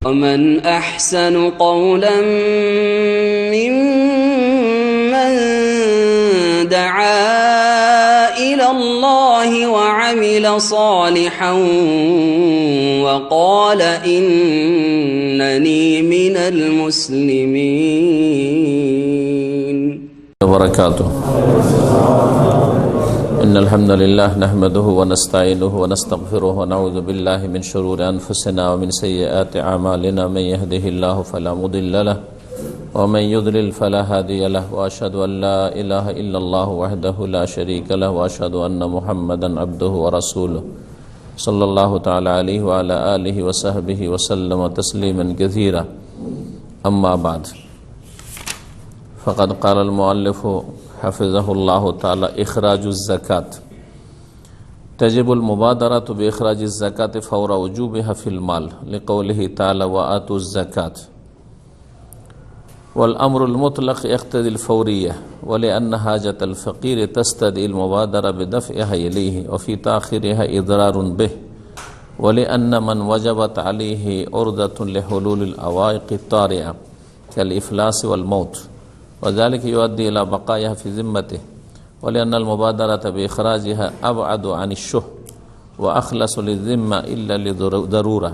ومن أحسن قولا ممن دعا إلى الله وعمل صالحا وقال إنني من المسلمين. وبركاته. إن الحمد لله نحمده ونستعينه ونستغفره ونعوذ بالله من شرور أنفسنا ومن سيئات أعمالنا. من يهده الله فلا مضل له ومن يضلل فلا هادي له وأشهد أن لا إله إلا الله وحده لا شريك له وأشهد أن محمدا عبده ورسوله صلى الله تعالى عليه وعلى آله وصحبه وسلم تسليما كثيرا. أما بعد، فقد قال المؤلف حفظه الله تعالى: إخراج الزكاة. تجب المبادرة بإخراج الزكاة فور وجوبها في المال لقوله تعالى: وآتوا الزكاة. والأمر المطلق يقتضي الفورية، ولأن حاجة الفقير تستدعي المبادرة بدفعها إليه وفي تأخيرها إضرار به، ولأن من وجبت عليه عرضة لحلول العوائق الطارئة كالإفلاس والموت، وذلك يؤدي إلى بقائها في ذمته، ولأن المبادرة بإخراجها أبعد عن الشه وأخلص للذمة إلا لضرورة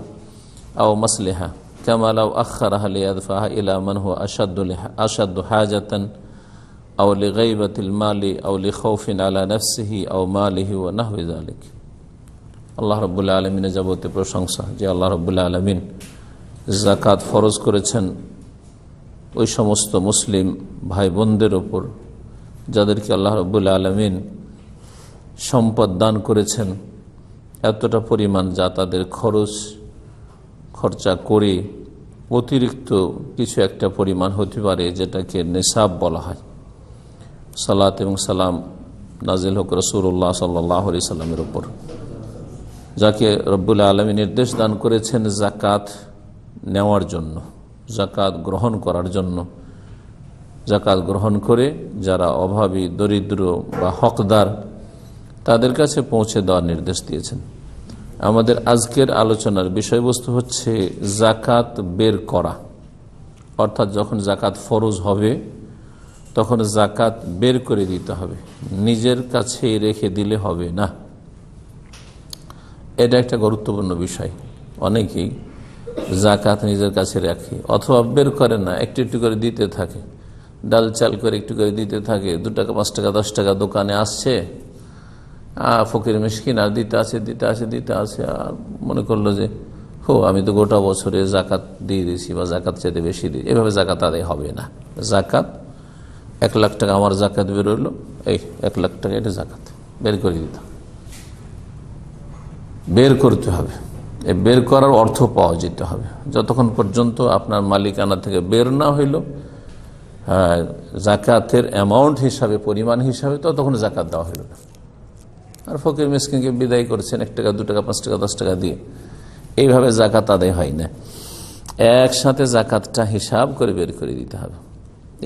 أو مصلحة، كما لو أخرها ليدفعها إلى من هو أشد حاجة أو لغيبة المال أو لخوف على نفسه أو ماله ونحو ذلك. আল্লাহ রাব্বুল আলামিনের যাবতীয় প্রশংসা, যে আল্লাহ রাব্বুল আলামিন যাকাত ফরজ করেছেন ওই সমস্ত মুসলিম ভাই বোনদের ওপর যাদেরকে আল্লাহ রাব্বুল আলামিন সম্পদ দান করেছেন এতটা পরিমাণ যা তাদের খরচা করে অতিরিক্ত কিছু একটা পরিমাণ হতে পারে, যেটাকে নিসাব বলা হয়। সালাত এবং সালাম নাজিল হোক রাসূলুল্লাহ সাল্লাল্লাহু আলাইহি সাল্লামের উপর, যাকে রব্বুল আলামিন নির্দেশ দান করেছেন যাকাত নেওয়ার জন্য, যাকাত গ্রহণ করার জন্য। যাকাত গ্রহণ করে যারা অভাবী, দরিদ্র বা হকদার তাদের কাছে পৌঁছে দেওয়ার নির্দেশ দিয়েছেন। আমাদের আজকের আলোচনার বিষয়বস্তু হচ্ছে যাকাত বের করা, অর্থাৎ যখন যাকাত ফরজ হবে তখন যাকাত বের করে দিতে হবে, নিজের কাছে রেখে দিলে হবে না। এটা একটা গুরুত্বপূর্ণ বিষয়। অনেকেই যাকাত নিজের কাছে রাখে অথবা বের করে না, একটু একটু করে দিতে থাকে, ডাল চাল করে একটু করে দিতে থাকে। 2 টাকা 5 টাকা 10 টাকা দোকানে আসছে, ফকির মিসকিন আর দিতে আছে, আর মনে করলো যে আমি তো গোটা বছরে যাকাত দিয়ে দিয়েছি বা যাকাত চাইতে বেশি দিই। এভাবে যাকাত আদায় হবে না। যাকাত 1 লাখ টাকা আমার যাকাত বের হইলো, এই 1 লাখ টাকা এটা যাকাত বের করে দিতে, বের করতে হবে। বের করার অর্থ পাওয়া যেতে হবে। যতক্ষণ পর্যন্ত আপনার মালিকানা থেকে বের না হইল যাকাতের অ্যামাউন্ট হিসাবে, পরিমাণ হিসাবে, ততক্ষণ যাকাত দেওয়া হইল না। আর ফকির মিসকিনকে বিদায় করছেন 1 টাকা 2 টাকা 5 টাকা 10 টাকা দিয়ে, এইভাবে যাকাত আদায় হয় না। একসাথে যাকাতটা হিসাব করে বের করে দিতে হবে।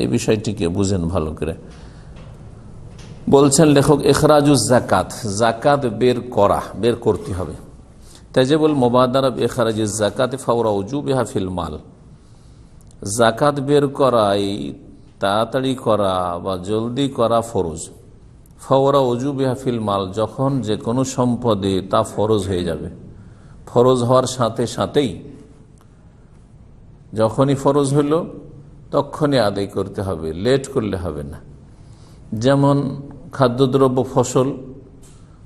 এই বিষয়টিকে বুঝেন ভালো করে। বলছেন লেখক, ইখরাজুজ যাকাত, যাকাত বের করা, বের করতে হবে। তাজিবুল মুবাদারা বিইখরাজিজ যাকাত ফাওরা উজুবিহা ফিল মাল। যাকাত বের করাই তাড়াতাড়ি করা বা জলদি করা ফরজ। ফাওরা উজুবিহা ফিল মাল, যখন যে কোনো সম্পদে তা ফরজ হয়ে যাবে। ফরজ হওয়ার সাথে সাথেই, যখনই ফরজ হইল তখনই আদায় করতে হবে, লেট করলে হবে না। যেমন খাদ্যদ্রব্য,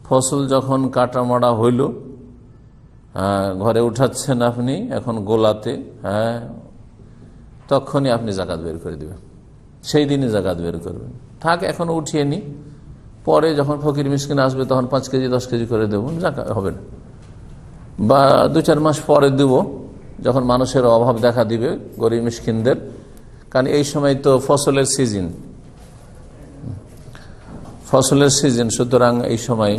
ফসল যখন কাটামাড়া হইল, ঘরে উঠাচ্ছেন আপনি, এখন গোলাতে, তখনই আপনি যাকাত বের করে দেবেন, সেই দিনই যাকাত বের করবেন। থাক এখন উঠিয়ে নি, পরে যখন ফকির মিসকিন আসবে তখন 5 কেজি 10 কেজি করে দেব, যাকাত হবে না। বা 2-4 মাস পরে দেব, যখন মানুষের অভাব দেখা দিবে, গরিব মিসকিনদের। কারণ এই সময় তো ফসলের সিজন, সুতরাং এই সময়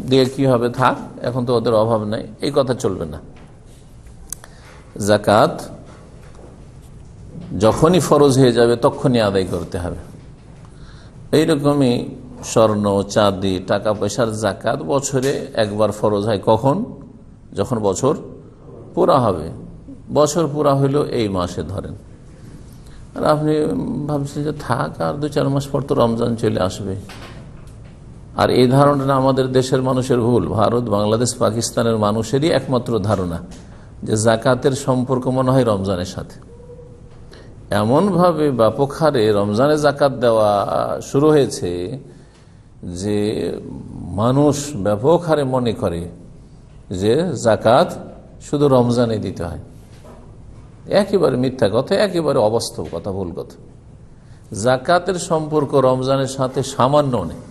দিয়ে কি হবে, থাক এখন তো ওদের অভাব নাই, এই কথা চলবে না। যাকাত যখনই ফরজ হয়ে যাবে তখনই আদায় করতে হবে। এইরকমই স্বর্ণ, চাঁদি, টাকা পয়সার যাকাত বছরে একবার ফরজ হয়। কখন? যখন বছর পুরা হবে, বছর পুরা হইলেও এই মাসে ধরেন। আর আপনি ভাবছেন যে থাক আর 2-4 মাস পর তো রমজান চলে আসবে। আর এই ধারণাটা আমাদের দেশের মানুষের ভুল। ভারত, বাংলাদেশ, পাকিস্তানের মানুষেরই একমাত্র ধারণা যে জাকাতের সম্পর্ক মনে হয় রমজানের সাথে। এমনভাবে ব্যাপক হারে রমজানে জাকাত দেওয়া শুরু হয়েছে যে মানুষ ব্যাপক হারে মনে করে যে জাকাত শুধু রমজানে দিতে হয়। একেবারে মিথ্যা কথা, একেবারে অবাস্তব কথা, ভুল কথা। জাকাতের সম্পর্ক রমজানের সাথে সামান্য নেই।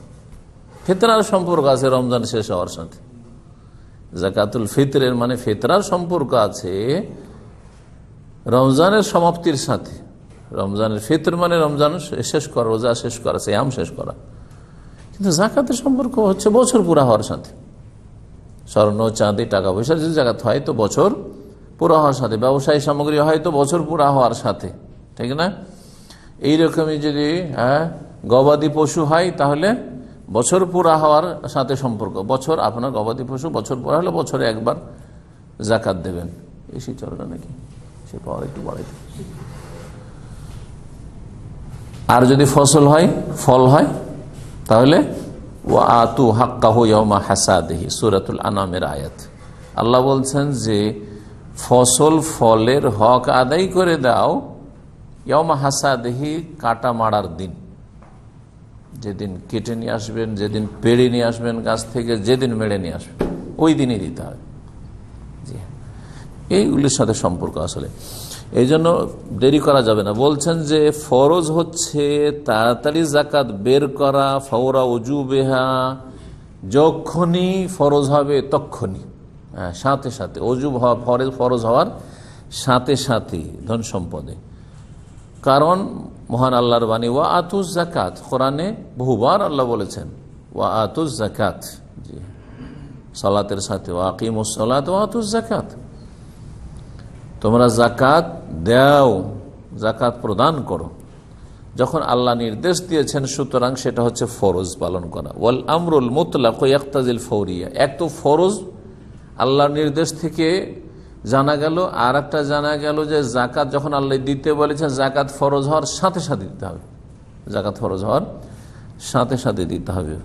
ফিতরার সম্পর্ক আছে রমজান শেষ হওয়ার সাথে। জাকাতুল ফিতরের মানে ফিতরার সম্পর্ক আছে রমজানের সমাপ্তির সাথে। রমজানের ফিতর মানে রমজান শেষ করা, রোজা শেষ করা, সিয়াম শেষ করা। কিন্তু জাকাতের সম্পর্ক হচ্ছে বছর পুরা হওয়ার সাথে। স্বর্ণ, চাঁদি, টাকা পয়সা যদি জাকাত হয় তো বছর পুরা হওয়ার সাথে, ব্যবসায়ী সামগ্রী হয় তো বছর পুরা হওয়ার সাথে, ঠিক না? এইরকমই যদি গবাদি পশু হয় তাহলে বছর পুরা হওয়ার সাথে সম্পর্ক। বছর আপনার গবাদি পশু বছর পুরা হলে বছরে একবার জাকাত দেবেন। এসি চলবে নাকি? সে পাওয়ার একটু বাড়াইতে। আর যদি ফসল হয়, ফল হয়, তাহলে ওয়া আতু হাক্কাহু ইয়াওমা হাসাদিহি, সূরাতুল আনামের আয়াত। আল্লাহ বলছেন যে ফসল ফলের হক আদায় করে দাও ইয়াওমা হাসাদিহি, কাটা মারার দিন। যেদিন কেটে নিয়ে আসবেন, যেদিন পেড়ে নিয়ে আসবেন গাছ থেকে, যেদিন মেড়ে নিয়ে আসবেন, ওই দিনই দিতে হবে। জি, এইগুলির সাথে সম্পর্ক আসলে। এই জন্য দেরি করা যাবে না। বলছেন যে ফরজ হচ্ছে তাড়াতাড়ি জাকাত বের করা, ফাওরা উজুবেহা, যখনই ফরজ হবে তখনই, সাথে সাথে, অজুব হওয়া ফরজ হওয়ার সাথে সাথে ধন সম্পদে। কারণ মহান আল্লাহর বাণী ওয়া আতুজ জাকাত, কোরআনে বহুবার আল্লাহ বলেছেন ওয়া আতুজ জাকাত। জি, সালাতের সাথে ওয়া আকিমুস সালাত ওয়া আতুজ জাকাত, তোমরা জাকাত দাও, জাকাত প্রদান করো। যখন আল্লাহ নির্দেশ দিয়েছেন সুতরাং সেটা হচ্ছে ফরজ পালন করা। ওয়াল আমরুল মুতলাক ইয়াক্তাজিল ফৌরিয়া, এক তো ফরজ আল্লাহর নির্দেশ থেকে জানা গেল, আর একটা জানা গেল যে জাকাত যখন আল্লাহ দিতে বলেছেন জাকাত ফরজ হওয়ার সাথে সাথে দিতে হবে। জাকাত ফরজ হওয়ার সাথে সাথে দিতে হবে।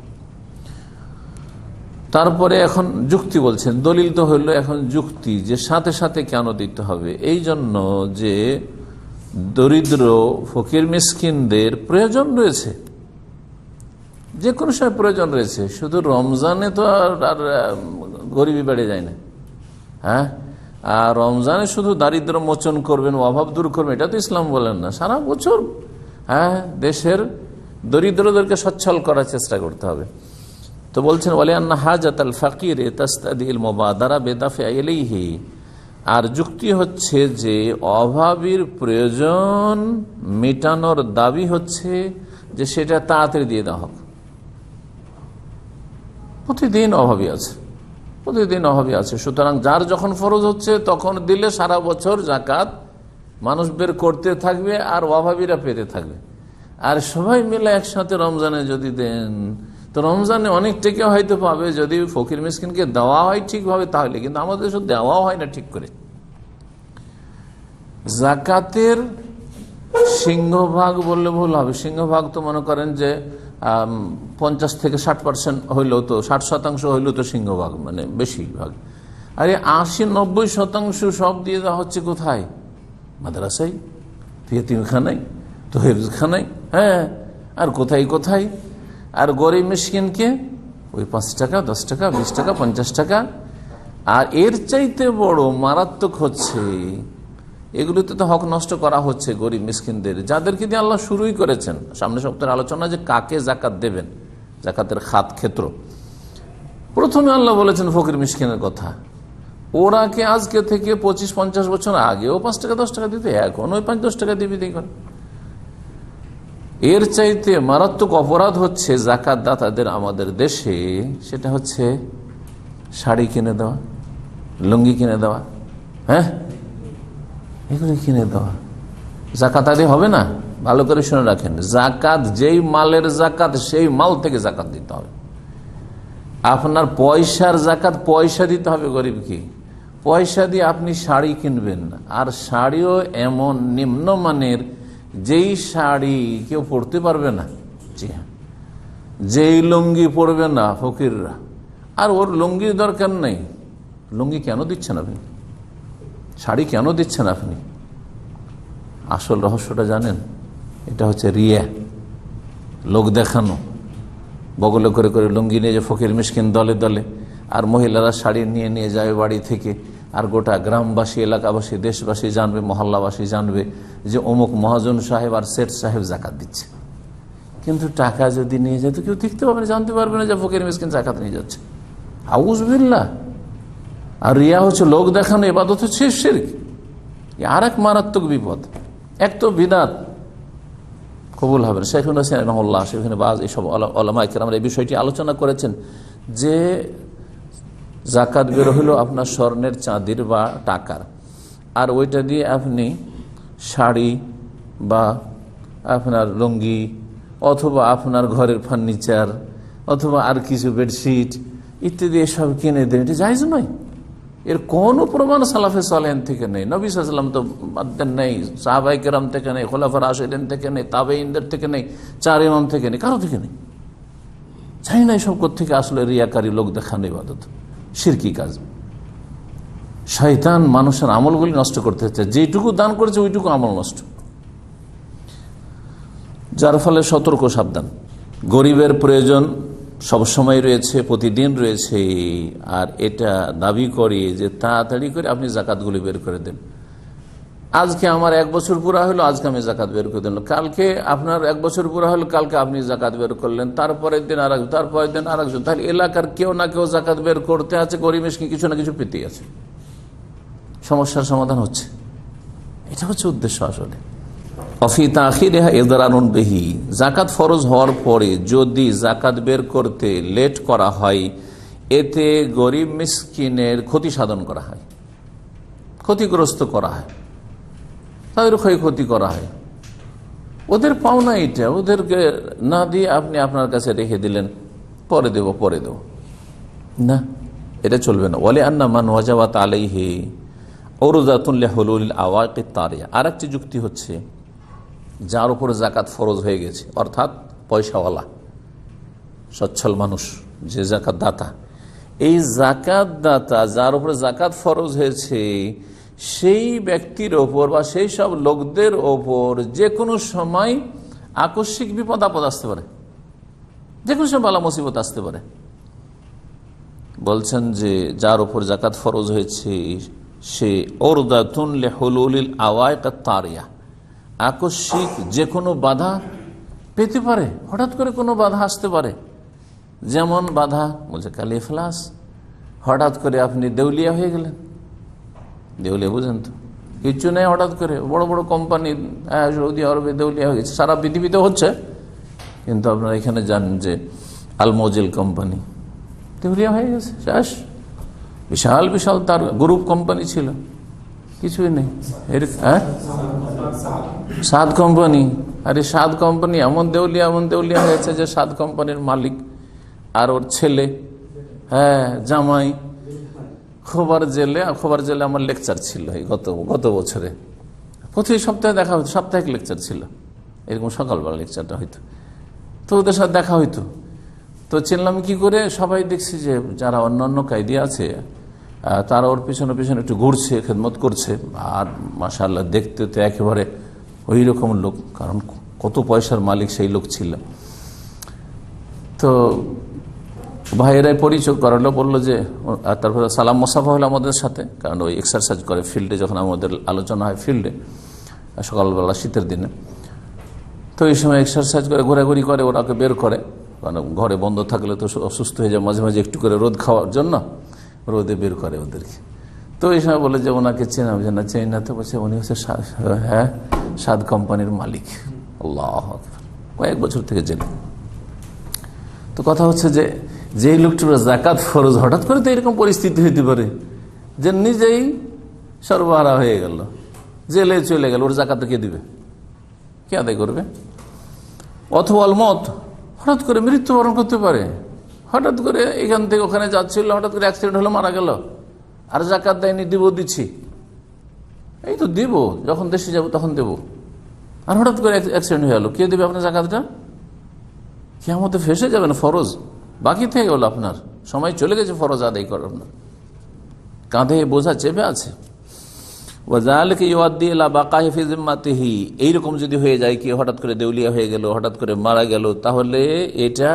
তারপরে এখন যুক্তি বলছেন, দলিল তো হইল, এখন যুক্তি যে সাথে সাথে কেন দিতে হবে। এই জন্য যে দরিদ্র ফকির মিসকিনদের প্রয়োজন রয়েছে, যে কোনো সময় প্রয়োজন রয়েছে। শুধু রমজানে তো আর গরিবি বেড়ে যায় না। হ্যাঁ, আর রমজানে শুধু দারিদ্র মোচন করবেন, অভাব দূর করবেন, এটা তো ইসলাম বলেন না। সারা বছর দেশের দরিদ্রদেরকে সচ্ছল করার চেষ্টা করতে হবে। তো বলছেন ওয়ালিআন্না হাজাতাল ফাকির তাস্তাদিল মুবাদারা বিদাফি ইলাইহি, আর যুক্তি হচ্ছে যে অভাবীর প্রয়োজন মেটানোর দাবি হচ্ছে যে সেটা তাড়াতাড়ি দিয়ে দেওয়া হোক। প্রতিদিন অভাবী আছে, প্রতিদিন অভাবী আছে। সুতরাং যার যখন ফরজ হচ্ছে তখন দিলে সারা বছর জাকাত মানুষ বের করতে থাকবে আর অভাবীরা পেতে থাকবে। আর সবাই মিলে একসাথে রমজানে যদি দেন তো রমজানে অনেক টেকে হয়তো পাবে, যদি ফকির মিসকিনকে দেওয়া হয় ঠিকভাবে তাহলে। কিন্তু আমাদের দেশে দেওয়াও হয় না ঠিক করে। জাকাতের সিংহভাগ বললে ভুল হবে। সিংহভাগ তো মনে করেন যে 50 থেকে 60% হইলেও তো, 60% হইলেও তো সিংহভাগ, মানে বেশিরভাগ। আর 80-90% সব দিয়ে দেওয়া হচ্ছে কোথায়? মাদ্রাসায়, ইয়েতিমখানায়, তহফিজখানায়। হ্যাঁ, আর কোথায় কোথায়। আর গরিব মিসকিনকে ওই 5 টাকা, 10 টাকা, 20 টাকা, 50 টাকা। আর এর চাইতে বড় মারাত্মক হচ্ছে এগুলোতে তো হক নষ্ট করা হচ্ছে গরিব মিসকিনদের, যাদেরকে দিয়ে আল্লাহ শুরুই করেছেন। সামনে সপ্তাহের আলোচনা যে কাকে জাকাত দেবেন, জাকাতের খাত ক্ষেত্র। প্রথমে আল্লাহ বলেছেন ফকির মিসকিনের কথা। ওরা কে আজকে থেকে 25-50 বছর আগেও 5 টাকা 10 টাকা দিতে, এখন ওই 5-10 টাকা দিবি দেখুন। এর চাইতে মারাত্মক অপরাধ হচ্ছে জাকাত দাতাদের আমাদের দেশে, সেটা হচ্ছে শাড়ি কিনে দেওয়া, লুঙ্গি কিনে দেওয়া। হ্যাঁ, এগুলো কিনে দেওয়া। জাকাত আদি হবে না? ভালো করে শুনে রাখেন, জাকাত যেই মালের জাকাত সেই মাল থেকে জাকাত দিতে হবে। আপনার পয়সার জাকাত পয়সা দিতে হবে গরিবকে, পয়সা দিয়ে আপনি শাড়ি কিনবেন, আর শাড়িও এমন নিম্নমানের যেই শাড়ি কেউ পরতে পারবে না। জি হ্যাঁ, যেই লুঙ্গি পরবে না ফকিররা, আর ওর লুঙ্গির দরকার নেই। লুঙ্গি কেন দিচ্ছেন আপনি? শাড়ি কেন দিচ্ছেন আপনি? আসল রহস্যটা জানেন? এটা হচ্ছে রিয়া, লোক দেখানো। বগলে করে করে লুঙ্গি নিয়ে যে ফকির মিসকিন দলে দলে, আর মহিলারা শাড়ি নিয়ে নিয়ে যাবে বাড়ি থেকে, আর গোটা গ্রামবাসী, এলাকাবাসী, দেশবাসী জানবে, মহল্লাবাসী জানবে যে অমুক মহাজন সাহেব আর শেঠ সাহেব জাকাত দিচ্ছে। কিন্তু টাকা যদি নিয়ে যায় তো কেউ দেখতে পাবে না, জানতে পারবে না যে ফকির মিসকিন জাকাত নিয়ে যাচ্ছে। আউযুবিল্লাহ। আর রিয়া হচ্ছে লোক দেখানো, ইবাদত হচ্ছে শিরক। আর এক মারাত্মক বিপদ। এক তো বিদআত কবুল হবে না। শেখ হুসাইন রাহিমাহুল্লাহ, সেখানে বাজ এইসব উলামায়ে কেরাম এই বিষয়টি আলোচনা করেছেন যে জাকাত বের হলো আপনার স্বর্ণের, চাঁদির বা টাকার, আর ওইটা দিয়ে আপনি শাড়ি বা আপনার লুঙ্গি অথবা আপনার ঘরের ফার্নিচার অথবা আর কিছু বেডশিট ইত্যাদি এসব কিনে দেন, এটা জায়েজ নয়। এর কোনো প্রমাণ সালাফে সালেহিন থেকে নেই। নবী সাল্লাল্লাহু আলাইহি ওয়াসাল্লাম তো বাদদেন নেই, সাহাবায়ে কেরাম থেকে নেই, খোলাফা রাশিদিন থেকে নেই, তাবেঈনদের থেকে নেই, চার ইমাম থেকে নেই, কারো থেকে নেই। জানি না এসব কোত্থেকে আসলে রিয়াকারী, লোক দেখানো ইবাদত, শিরকি কাজ। শয়তান মানুষের আমলগুলি নষ্ট করতে হচ্ছে, যেটুকু দান করেছে ওইটুকু আমল নষ্ট, যার ফলে সতর্ক সাবধান। গরিবের প্রয়োজন সবসময় রয়েছে, প্রতিদিন রয়েছে, আর এটা দাবি করে যে তাড়াতাড়ি করে আপনি জাকাতগুলি বের করে দেন। আজকে আমার 1 বছর পুরা হলো, আজকে আমি জাকাত বের করে দিলাম। কালকে আপনার 1 বছর পুরা হলো, কালকে আপনি জাকাত বের করলেন। তারপরের দিন আরেক, তারপরের দিন আরেকজন। তাহলে এলাকার কেউ না কেউ জাকাত বের করতে আছে, গরিব মিসকিন কিছু না কিছু পেতেই আছে, সমস্যার সমাধান হচ্ছে। এটা হচ্ছে উদ্দেশ্য আসলে। অফি তাখিরিহা ইদরারুন বিহি, জাকাত ফরজ হওয়ার পরে যদি জাকাত বের করতে লেট করা হয়, এতে গরিব মিসকিনের ক্ষতি সাধন করা হয়, ক্ষতিগ্রস্ত করা হয়, তাদের ক্ষয়ক্ষতি করা হয়। ওদের পাওনা এটা, ওদেরকে না দিয়ে আপনি আপনার কাছে রেখে দিলেন, পরে দেব পরে দেব, না, এটা চলবে না। ওয়ালি আন্না মান ওয়াজাবাত আলাইহি উরদাতুন লিহুলুলিল আওয়াকিত তারিয়া। আর একটি যুক্তি হচ্ছে, যার উপরে জাকাত ফরজ হয়ে গেছে, অর্থাৎ পয়সাওয়ালা সচ্ছল মানুষ, যে জাকাত দাতা, এই জাকাত দাতা যার উপরে জাকাত ফরজ হয়েছে, সেই ব্যক্তির ওপর বা সেই সব লোকদের ওপর যে কোনো সময় আকস্মিক বিপদ আপদ আসতে পারে, যে কোনো সময় বালা মুসিবত আসতে পারে। বলছেন যে যার উপর জাকাত ফরজ হয়েছে সে উরদাতুন লিহুলুলিল আওয়াকিত তারিয়া, আকস্মিক যে কোনো বাধা পেতে পারে, হঠাৎ করে কোনো বাধা আসতে পারে। যেমন বাধা বলছে কালে ইফলাস, হঠাৎ করে আপনি দেউলিয়া হয়ে গেলেন। দেউলিয়া বুঝেন তো, কিচ্ছু নেই, হঠাৎ করে বড় বড় কোম্পানি সৌদি আরবে দেউলিয়া হয়ে গেছে, সারা পৃথিবীতে হচ্ছে, কিন্তু আপনারা এখানে জানেন যে আলমোজিল কোম্পানি দেউলিয়া হয়ে গেছে, শেষ। বিশাল বিশাল তার গ্রুপ কোম্পানি ছিল, কিছুই নেই। সাদ কোম্পানি, আরে সাদ কোম্পানি এমন দেউলিয়া হয়েছে যে সাদ কোম্পানির মালিক আর ওর ছেলে, জামাই খোবার জেলে আমার লেকচার ছিল গত বছরে, প্রতি সপ্তাহে দেখা হতো, সাপ্তাহিক লেকচার ছিল, এরকম সকালবেলা লেকচারটা হইতো। তো ওদের সাথে দেখা হইতো, তো চিনলাম কি করে, সবাই দেখছি যে যারা অন্যান্য কায়দি আছে তারা ওর পিছনে পিছনে একটু ঘুরছে, খেদমত করছে, আর মাশাআল্লাহ দেখতে তো একেবারে ওই রকম লোক, কারণ কত পয়সার মালিক সেই লোক ছিল। তো ভাইয়েরাই পরিচয় করালো, বললো যে, তারপরে সালাম মোসাফা হলো আমাদের সাথে, কারণ ওই এক্সারসাইজ করে ফিল্ডে, যখন আমাদের আলোচনা হয় ফিল্ডে সকালবেলা শীতের দিনে, তো এই সময় এক্সারসাইজ করে ঘোরাঘুরি করে, ওরাকে বের করে, কারণ ঘরে বন্ধ থাকলে তো অসুস্থ হয়ে যায়, মাঝে মাঝে একটু করে রোদ খাওয়ার জন্য রোদে বের করে ওদেরকে। তো এই সময় বলে যে ওনাকে চেনা, যে না চেনা, তো বলছে উনি হচ্ছে সাদ কোম্পানির মালিক। আল্লাহু আকবার, কয়েক বছর থেকে জেনে। তো কথা হচ্ছে যে যেই লোকটির জাকাত ফরজ, হঠাৎ করে তো এরকম পরিস্থিতি হইতে পারে যে নিজেই সর্বহারা হয়ে গেল, জেলে চলে গেল, ওর জাকাত কে দিবে, কে আদায় করবে? অথবা মত, হঠাৎ করে মৃত্যুবরণ করতে পারে, হঠাৎ করে এখান থেকে ওখানে যাচ্ছিল, হঠাৎ করে অ্যাক্সিডেন্ট হলো, মারা গেল, আর জাকাত দেয়নি, দিচ্ছি, এই তো দিব, যখন দেশে যাব তখন দেব। আর হঠাৎ করে অ্যাক্সিডেন্ট হয়ে গেল, কে দেবে আপনার জাকাতটা? কিয়ামতে ফেসে যাবেন, ফরজ বাকি থেকে গেল, আপনার সময় চলে গেছে ফরজ আদায় করার, আপনার কাঁধে বোঝা চেপে আছে। এইরকম যদি হয়ে যায় কি হঠাৎ করে দেউলিয়া হয়ে গেল, হঠাৎ করে মারা গেল, তাহলে এটা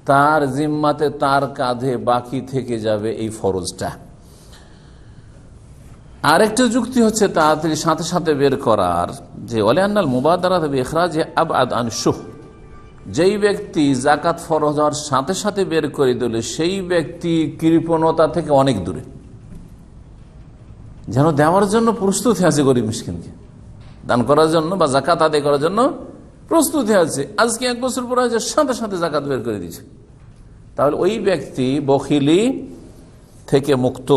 তার জিম্মাতে, তার কাঁধে বাকি থেকে যাবে এই ফরজটা। আরেকটা যুক্তি হচ্ছে তাড়াতাড়ি সাথে সাথে বের করার, যে ওয়ালে আন্নাল মুবাদারাত বিইখরাজ আবআদ আন শুহ, যেই ব্যক্তি জাকাত ফরজ হওয়ার সাথে সাথে বের করে দিল সেই ব্যক্তি কৃপণতা থেকে অনেক দূরে, যেন দেওয়ার জন্য প্রস্তুতি আছে, গরিব মিসকিনকে দান করার জন্য বা জাকাত আদায় করার জন্য প্রস্তুতি আছে। আজকে 1 বছর পরে হয়েছে, সাথে সাথে জাকাত বের করে দিচ্ছে, তাহলে ওই ব্যক্তি বখিলি থেকে মুক্ত।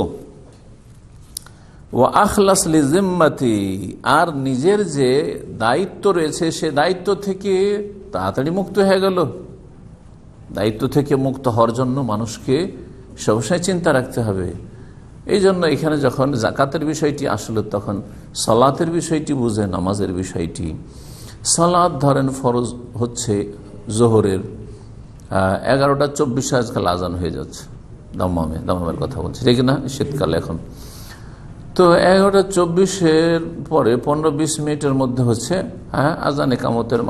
ও আখলাস লিজিম্মাতি, আর নিজের যে দায়িত্ব রয়েছে সে দায়িত্ব থেকে তাড়াতাড়ি মুক্ত হয়ে গেল। দায়িত্ব থেকে মুক্ত হওয়ার জন্য মানুষকে সবসময় চিন্তা রাখতে হবে। এই জন্য এখানে যখন জাকাতের বিষয়টি আসলে, তখন সালাতের বিষয়টি বুঝে, নামাজের বিষয়টি। সালাত ধরেন ফরজ হচ্ছে জোহরের 11:24 আজকাল আজান হয়ে যাচ্ছে, দামামের কথা বলছে, ঠিক না? শীতকালে এখন তো 11:24 পরে 15-20 মিনিটের মধ্যে হচ্ছে আজান ইকামতের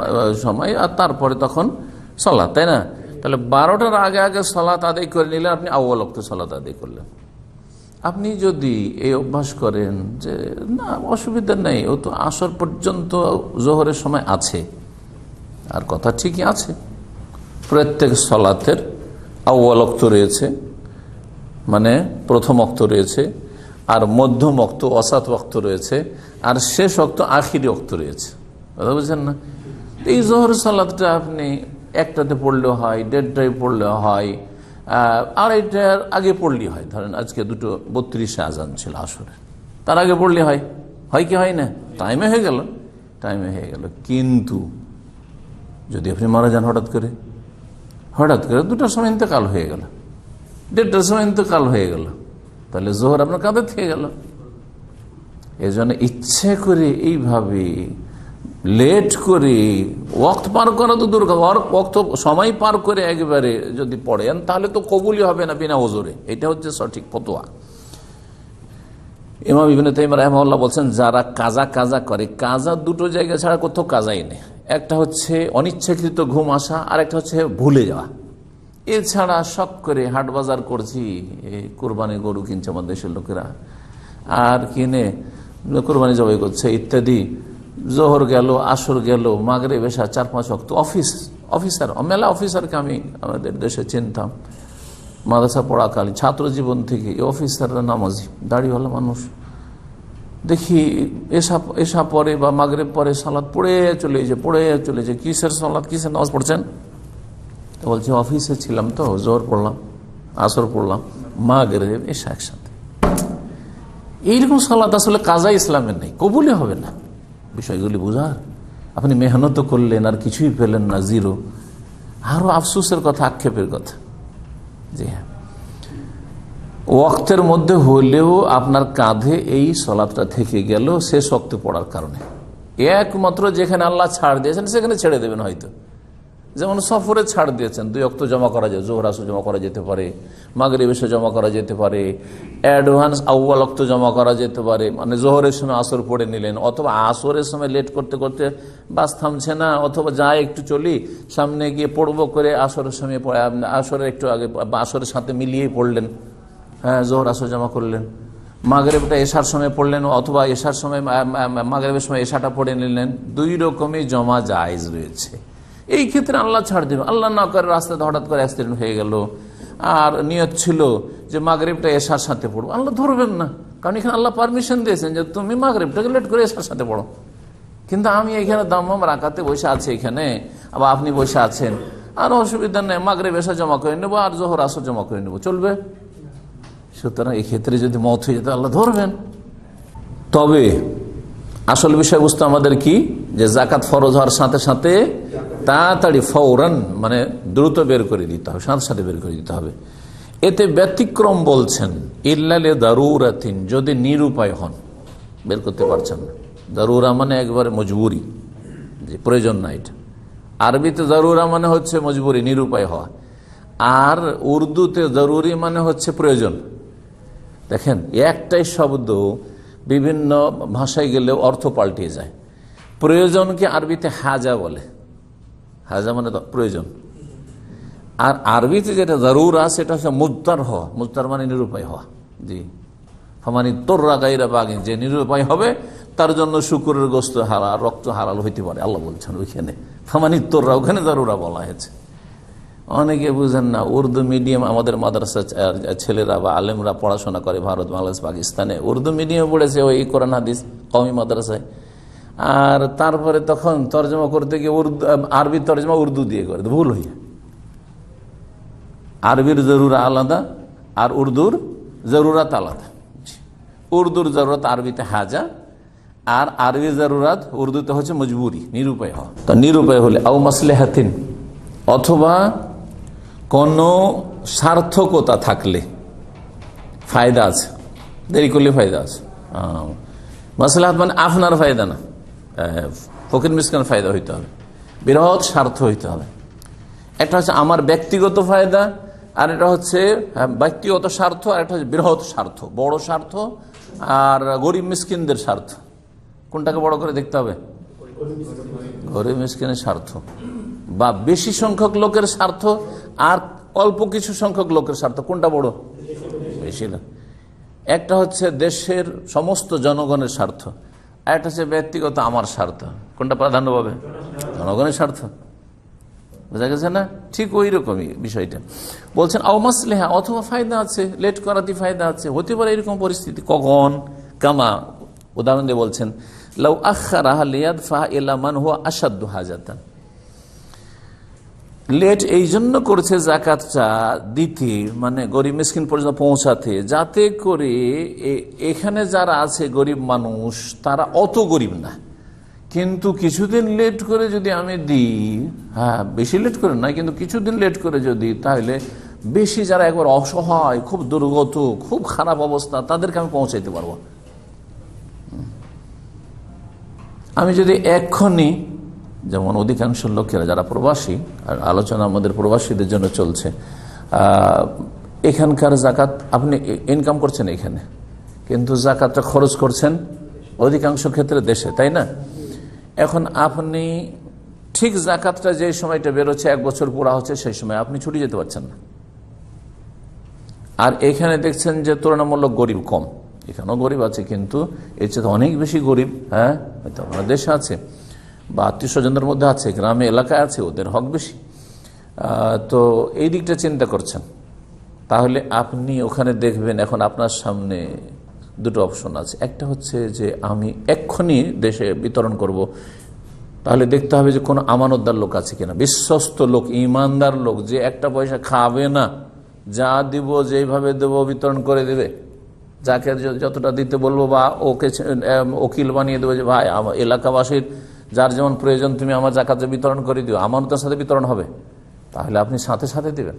সময়, আর তারপরে তখন সালাত, তাই না? তাহলে 12টার আগে আগে সালাত আদায় করে নিলে আপনি আউয়াল ওয়াক্তে সালাত আদায় করলেন। আপনি যদি এই অভ্যাস করেন যে না অসুবিধা নেই, ও তো আসর পর্যন্ত জোহরের সময় আছে, আর কথা ঠিকই আছে, প্রত্যেক সালাতের আউয়াল ওয়াক্ত রয়েছে, মানে প্রথম ওয়াক্ত রয়েছে, আর মধ্যম ওয়াক্ত, ওয়াসাত ওয়াক্ত রয়েছে, আর শেষ ওয়াক্ত আখিরি ওয়াক্ত রয়েছে, কথা বুঝছেন না? এই জোহরের সালাতটা আপনি 1টাতে পড়লেও হয়, 1:30টায় পড়লেও হয়, আড়াইটার আগে পড়লে হয়। ধরেন আজকে 2:32 আজান ছিল আসরে, তার আগে পড়লে হয়, হয় কি হয় না? টাইমে হয়ে গেল, টাইমে হয়ে গেল। কিন্তু যদি আপনি মারা যান হঠাৎ করে 2টার সময় ইন্তেকাল হয়ে গেল, 1:30টার সময় ইন্তেকাল হয়ে গেল, তাহলে জোহর আপনার কাঁধে থেকে গেল। এই জন্য ইচ্ছে করে এইভাবে লেট করে ওয়াক্ত পার করা তো দূর, ওয়াক্ত সময় পার করে একবারে যদি পড়েন তাহলে তো কবুলই হবে না বিনা ওজরে। এটা হচ্ছে সঠিক ফতোয়া। ইমাম ইবনে তাইমিয়া রাহিমাহুল্লাহ বলছেন, যারা কাজা করে, কাজা দুটো জায়গা ছাড়া কোথাও কাজাই নেই। একটা হচ্ছে অনিচ্ছাকৃত ঘুম আসা, আর একটা হচ্ছে ভুলে যাওয়া। এছাড়া শখ করে হাট বাজার করছি, কোরবানি গরু কিনছে আমাদের দেশের লোকেরা, আর কিনে কোরবানি জবাই করছে ইত্যাদি, জোহর গেল, আসর গেল, মাগরিব এশা 4-5 ওয়াক্ত। অফিসার মেলা অফিসারকে আমি আমাদের দেশে চিনতাম, মাদ্রাসা পড়াকালীন ছাত্র জীবন থেকে। এই অফিসাররা নামাজি, দাড়িওয়ালা মানুষ, দেখি এশা পরে বা মাগরিব পরে সালাত পড়ে চলেছে। কিসের সালাত, কিসের নামাজ পড়ছেন? তো বলছে অফিসে ছিলাম, তো জোহর পড়লাম, আসর পড়লাম, মাগরিব এশা একসাথে। এইরকম সালাত আসলে কাজা ইসলামের নেই, কবুলই হবে না। বিষয়গুলি বোঝার, আপনি মেহনত করলেন আর কিছুই পেলেন না, জিরো। আরো আফসোসের কথা, আক্ষেপের কথা। জি হ্যাঁ, ওয়াক্তের মধ্যে হলেও আপনার কাঁধে এই সালাতটা থেকে গেল শেষ ওয়াক্তে পড়ার কারণে। একমাত্র যেখানে আল্লাহ ছাড় দিয়েছেন সেখানে ছেড়ে দেবেন হয়তো। যেমন সফরে ছাড় দিয়েছেন, 2 ওয়াক্ত জমা করা যায়, জোহর আসর জমা করা যেতে পারে, মাগরিব এশা জমা করা যেতে পারে, অ্যাডভান্স আউয়াল ওয়াক্ত জমা করা যেতে পারে, মানে জোহরের সময় আসর পড়ে নিলেন, অথবা আসরের সময় লেট করতে করতে বাস থামছে না, অথবা যাই একটু চলি, সামনে গিয়ে পড়বো করে আসরের সময় আসরের একটু আগে আসরের সাথে মিলিয়েই পড়লেন, হ্যাঁ জোহর আসর জমা করলেন। মাগরিবটা এশার সময় পড়লেন, অথবা এশার সময় মাগরিবের সময় এশাটা পড়ে নিলেন। 2 রকমই জমা জায়েজ রয়েছে। এই ক্ষেত্রে আল্লাহ ছাড় দেবে। আল্লাহ না করে রাস্তাতে হঠাৎ করে অ্যাক্সিডেন্ট হয়ে গেল, আর নিয়ত ছিল যে মাগরিবটা এশার সাথে পড়বো, আল্লাহ ধরবেন না, কারণ এখানে আল্লাহ পারমিশন দিয়েছেন যে তুমি মাগরিবটাকে লেট করে এশার সাথে পড়ো। কিন্তু আমি এখানে দাম্মাম রাকাতে বসে আছি, এখানে আবার আপনি বসে আছেন, আর অসুবিধা নেই, মাগরিব এশা জমা করে নেবো আর জোহর আসর জমা করে নেবো, চলবে। সুতরাং এই ক্ষেত্রে যদি মত হয়ে যেত আল্লাহ ধরবেন। তবে আসল বিষয়বস্তু আমাদের কি, যে জাকাত ফরজ হওয়ার সাথে সাথে তাড়াতাড়ি ফৌরান, মানে দ্রুত বের করে দিতে হবে, সাথে সাথে বের করে দিতে হবে। এতে ব্যতিক্রম বলছেন ইল্লালে দারুরাতিন, যদি নিরুপায় হন, বের করতে পারছেন না। দারুরা মানে একবারে মজবুরি, যে প্রয়োজন না। এটা আরবিতে দারুরা মানে হচ্ছে মজবুরি, নিরুপায় হওয়া। আর উর্দুতে জরুরি মানে হচ্ছে প্রয়োজন। দেখেন, একটাই শব্দ বিভিন্ন ভাষায় গেলেও অর্থ পাল্টে যায়। প্রয়োজনকে আরবিতে হাজা বলে, হাজা মানে প্রয়োজন। আর আরবিতে যেটা জরুরা সেটা হচ্ছে মুজতার হওয়া, মুজতার মানে নিরুপায় হওয়া। জি, ফামানি তোররা গাইরা বাগিন, যে নিরুপায় হবে তার জন্য শুকুরের গোস্ত হারাল, রক্ত হারাল হইতে পারে, আল্লাহ বলছেন ওইখানে ফামানি তোররা, ওখানে জরুরা বলা হয়েছে। অনেকে বুঝেন না, উর্দু মিডিয়াম আমাদের মাদ্রাসা ছেলেরা বা আলেমরা পড়াশোনা করে ভারত, বাংলাদেশ, পাকিস্তানে উর্দু মিডিয়ামে পড়েছে ওই কোরআন হাদিস কওমি মাদ্রাসায়। আর তারপরে তখন তর্জমা করতে গিয়ে আরবি তর্জমা উর্দু দিয়ে করে, ভুল হইয়া। আরবির জরুরা আলাদা আর উর্দুর জরুরাত আলাদা। উর্দুর জরুরত আরবিতে হাজা, আর আরবি জরুরাত উর্দুতে হচ্ছে মজবুরি, নিরুপায় হওয়া। তো নিরুপায় হলে আও মাসলেহাতিন, অথবা কোনো সার্থকতা থাকলে, ফায়দা আছে, দেরি করলে ফায়দা আছে। মাসলাহাত মানে আপনার ফায়দা না, ফকির মিসকিনের ফায়দা হইতে হবে, বৃহৎ স্বার্থ হইতে হবে। একটা হচ্ছে আমার ব্যক্তিগত ফায়দা, আর এটা হচ্ছে ব্যক্তিগত স্বার্থ, আর একটা হচ্ছে বৃহৎ স্বার্থ, বড় স্বার্থ, আর গরিব মিসকিনদের স্বার্থ। কোনটাকে বড় করে দেখতে হবে? গরিব মিসকিনের স্বার্থ, বা বেশি সংখ্যক লোকের স্বার্থ আর অল্প কিছু সংখ্যক লোকের স্বার্থ, কোনটা বড়? বেশি না। একটা হচ্ছে দেশের সমস্ত জনগণের স্বার্থ, আর একটা হচ্ছে ব্যক্তিগত আমার স্বার্থ। কোনটা প্রাধান্য পাবে? জনগণের স্বার্থ। বোঝা গেছে না? ঠিক ওই রকমই বিষয়টা বলছেন। আওমাসলেহা, অথবা ফায়দা আছে, লেট করাতে ফায়দা আছে, হতে পারে এরকম পরিস্থিতি। কখন? কামা, উদাহরণ দিয়ে বলছেন, লাউ আখারাহা লিয়াদফা ইলা মান হুয়া আশাদ্দু হাজাতান। লেট এই জন্য করেছে জাকাতটা দিতে, মানে গরিব মিসকিন পর্যন্ত পৌঁছাতে, যাতে করে এখানে যারা আছে গরিব মানুষ তারা অত গরিব না, কিন্তু কিছুদিন লেট করে যদি আমি দিই, হ্যাঁ বেশি লেট করে না, কিন্তু কিছুদিন লেট করে যদি, তাহলে বেশি যারা একবার অসহায়, খুব দুর্গত, খুব খারাপ অবস্থা, তাদেরকে আমি পৌঁছাইতে পারবো। আমি যদি এক্ষুনি, যেমন অধিকাংশ লোকেরা যারা প্রবাসী, আর আলোচনা আমাদের প্রবাসীদের জন্য চলছে, এখানকার জাকাত আপনি ইনকাম করছেন এখানে, কিন্তু জাকাতটা খরচ করছেন অধিকাংশ ক্ষেত্রে দেশে, তাই না? এখন আপনি ঠিক জাকাতটা যে সময়টা বেরোচ্ছে, 1 বছর পুরা হচ্ছে, সেই সময় আপনি ছুটি যেতে পারছেন না। আর এখানে দেখছেন যে তুলনামূলক গরিব কম, এখানেও গরিব আছে, কিন্তু এর চেয়ে অনেক বেশি গরিব, হ্যাঁ হয়তো আমাদের দেশে আছে, বা আত্মীয় স্বজনদের মধ্যে আছে, গ্রামে এলাকায় আছে, ওদের হক বেশি। তো এই দিকটা চিন্তা করছেন, তাহলে আপনি ওখানে দেখবেন এখন আপনার সামনে দুটো অপশন আছে। একটা হচ্ছে যে আমি এক্ষুনি দেশে বিতরণ করব, তাহলে দেখতে হবে যে কোনো আমানতদার লোক আছে কিনা, বিশ্বস্ত লোক, ইমানদার লোক, যে একটা পয়সা খাবে না, যা দিব যেইভাবে দেবো বিতরণ করে দেবে, যাকে যতটা দিতে বলবো, বা ওকে ওকিল বানিয়ে দেবো যে ভাই আমার এলাকাবাসীর যার যেমন প্রয়োজন তুমি আমার জাকাতে বিতরণ করে দিও, আমানতের সাথে বিতরণ হবে, তাহলে আপনি সাথে সাথে দেবেন,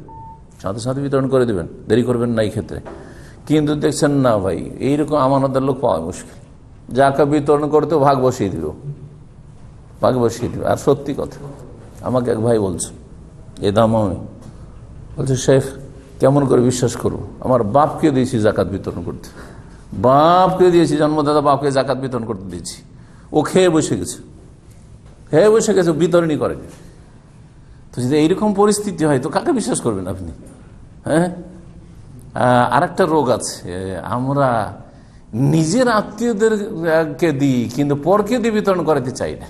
সাথে সাথে বিতরণ করে দেবেন, দেরি করবেন না এই ক্ষেত্রে। কিন্তু দেখছেন না ভাই, এইরকম আমানতের লোক পাওয়া মুশকিল, যাকে বিতরণ করতেও ভাগ বসিয়ে দিল, ভাগ বসিয়ে দিল। আর সত্যি কথা, আমাকে এক ভাই বলছে, এ দাম আমি বলছে, শেখ কেমন করে বিশ্বাস করবো, আমার বাপকে দিয়েছি জাকাত বিতরণ করতে, বাপকে দিয়েছি, জন্মদাতা বাপকে জাকাত বিতরণ করতে দিয়েছি, ও খেয়ে বসে গেছে, খেয়ে বসে গেছে, বিতরণই করেনি। তো যদি এইরকম পরিস্থিতি হয়, তো কাকে বিশ্বাস করবেন আপনি? হ্যাঁ, আর একটা রোগ আছে, আমরা নিজের আত্মীয়দেরকে দিই, কিন্তু পরকে দিয়ে বিতরণ করাতে চাই না।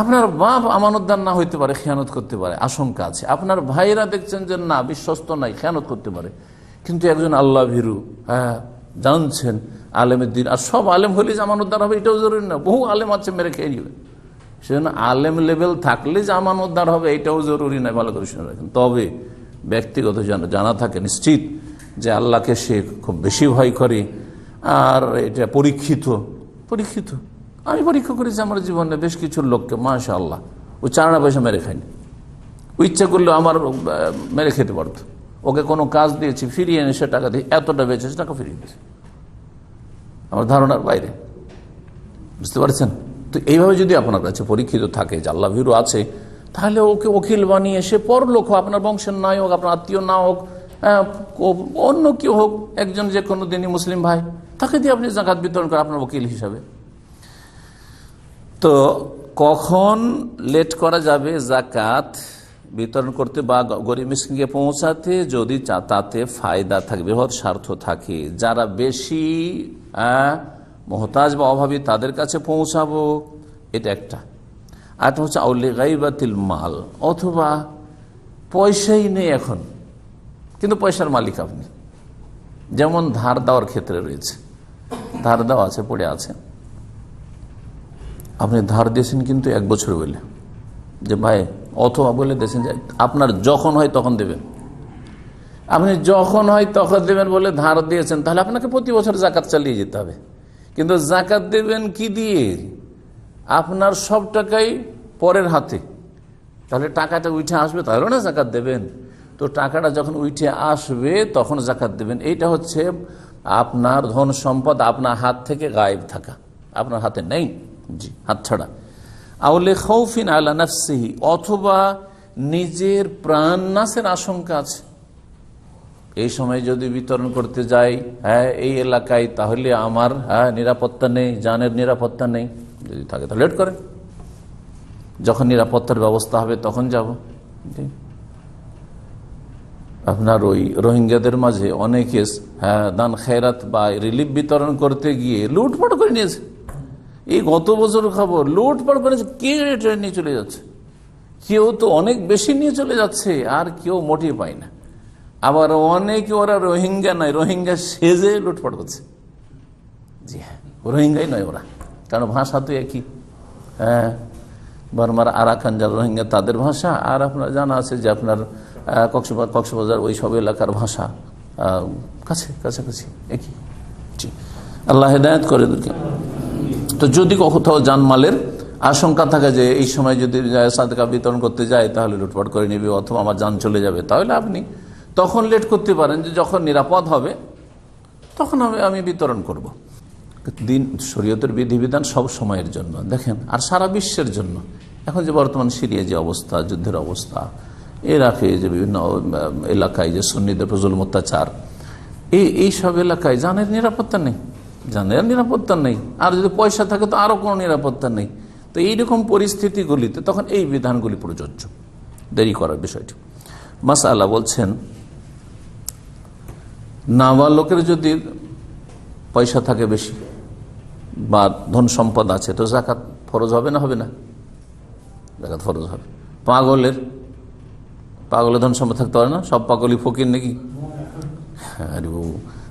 আপনার বাপ আমানতদার না হইতে পারে, খেয়ানত করতে পারে, আশঙ্কা আছে। আপনার ভাইরা দেখছেন যে না, বিশ্বস্ত নাই, খেয়ানত করতে পারে, কিন্তু একজন আল্লাহ ভীরু, হ্যাঁ জানছেন আলেমের দিন, আর সব আলেম হলে যে আমানতদার হবে এটাও জরুরি না, বহু আলেম আছে মেরে খেয়ে নিবে, সেজন্য আলেম লেভেল থাকলে যে আমানতদার হবে এটাও জরুরি নয়, ভালো করে শুনে রাখেন। তবে ব্যক্তিগত জানা থাকে নিশ্চিত যে আল্লাহকে সে খুব বেশি ভয় করে, আর এটা পরীক্ষিত। আমি পরীক্ষা করেছি আমার জীবনে বেশ কিছু লোককে, মাশাআল্লাহ, ও 4 আনা পয়সা মেরে খায়নি, ও ইচ্ছা করলেও আমার মেরে খেতে পারতো, ও ওকে কোনো কাজ দিয়েছি, ফিরিয়ে এনে সে টাকা দিয়ে এতটা বেঁচেছে, টাকা ফিরিয়ে দিয়েছে, আমার ধারণার বাইরে। বুঝতে পারছেন? তো এইভাবে যদি আপনার কাছে পরীক্ষিত থাকে যে আল্লাহ ভীরু আছে, তাহলে ওকে ওকিল বানিয়ে সে পরলোক হোক, আপনার বংশের নাই হোক, আপনার আত্মীয় না হোক, অন্য কেউ হোক, একজন যে কোনো দিনই মুসলিম ভাই, তাকে দিয়ে আপনি জাকাত বিতরণ করেন আপনার ওকিল হিসাবে। তো কখন লেট করা যাবে জাকাত বিতরণ করতে বা গরিব মিসকিনকে পৌঁছাতে? যদি তাতে ফায়দা থাকে, বৃহৎ স্বার্থ থাকে, যারা বেশি মুহতাজ বা অভাবী তাদের কাছে পৌঁছাবো, এটা একটা। আরেকটা হচ্ছে আউলি গাইবাতিল মাল, অথবা পয়সাই নেই এখন কিন্তু পয়সার মালিক আপনি, যেমন ধার দেওয়ার ক্ষেত্রে রয়েছে, ধার দেওয়া আছে, পড়ে আছে, আপনি ধার দিয়েছেন কিন্তু 1 বছর বলে যে ভাই, অথবা বলে দিয়েছেন যে আপনার যখন হয় তখন দেবেন, আপনি যখন হয় তখন দেবেন বলে ধার দিয়েছেন, তাহলে আপনাকে প্রতি বছর জাকাত চালিয়ে যেতে হবে। কিন্তু জাকাত দেবেন কি দিয়ে? আপনার সব টাকাই পরের হাতে, তাহলে টাকাটা উঠে আসবে, তাহলে না জাকাত দেবেন। তো টাকাটা যখন উঠে আসবে তখন জাকাত দেবেন। এইটা হচ্ছে আপনার ধন সম্পদ আপনার হাত থেকে গায়েব থাকা, আপনার হাতে নেই, জি, হাত ছাড়া। আউলে খাউফিন আলা নাফসিহি, অথবা নিজের প্রাণ নাশের আশঙ্কা আছে, এই সময় যদি বিতরণ করতে যাই এই এলাকায়, তাহলে আমার নিরাপত্তা নেই, জানের নিরাপত্তা নেই, যদি থাকে তাহলে লেট করেন, যখন নিরাপত্তার ব্যবস্থা হবে তখন যাব। আপনার ওই রোহিঙ্গাদের মাঝে অনেকে দান খেরাত বা রিলিফ বিতরণ করতে গিয়ে লুটপাট করে নিয়েছে, এই গত বছর খবর, লুটপাট করেছে, কে ট্রেন নিয়ে চলে যাচ্ছে, কেউ তো অনেক বেশি নিয়ে চলে যাচ্ছে, আর কেউ মোটেই পায় না। আবার অনেকে ওরা রোহিঙ্গা নয়, রোহিঙ্গা সেজে লুটপাট করছে, জি হ্যাঁ, রোহিঙ্গাই নয় ওরা, কারণ ভাষা তো একই। বার্মার আরাকান যারা রোহিঙ্গা তাদের ভাষা, আর আপনার জানা আছে যে আপনার কক্সবাজার ওই সব এলাকার ভাষা কাছাকাছি একই, জি, আল্লাহ হেদায়েত করে দিকে। তো যদি কোথাও জানমালের আশঙ্কা থাকে যে এই সময় যদি সাদকা বিতরণ করতে যায় তাহলে লুটপাট করে নেবে অথবা আমার জান চলে যাবে, তাহলে আপনি তখন লেট করতে পারেন, যে যখন নিরাপদ হবে তখন আমি বিতরণ করব। দিন শরীয়তের বিধিবিধান সব সময়ের জন্য, দেখেন, আর সারা বিশ্বের জন্য। এখন যে বর্তমান সিরিয়া যে অবস্থা, যুদ্ধের অবস্থা, ইরাকে যে বিভিন্ন এলাকায় যে সুন্নিদের জুলুম অত্যাচার, এই সব এলাকায় জানের নিরাপত্তা নেই, জানের নিরাপত্তা নেই, আর যদি পয়সা থাকে তো আরও কোনো নিরাপত্তা নেই। তো এইরকম পরিস্থিতিগুলিতে তখন এই বিধানগুলি প্রযোজ্য, দেরি করার বিষয়টি। মাসআলা বলছেন, নাবালকের যদি পয়সা থাকে বেশি বা ধন সম্পদ আছে, তো জাকাত ফরজ হবে না? হবে না, জাকাত ফরজ হবে। পাগলের ধন সম্পদ থাকতে পারে না, সব পাগলই ফকির নাকি? আরে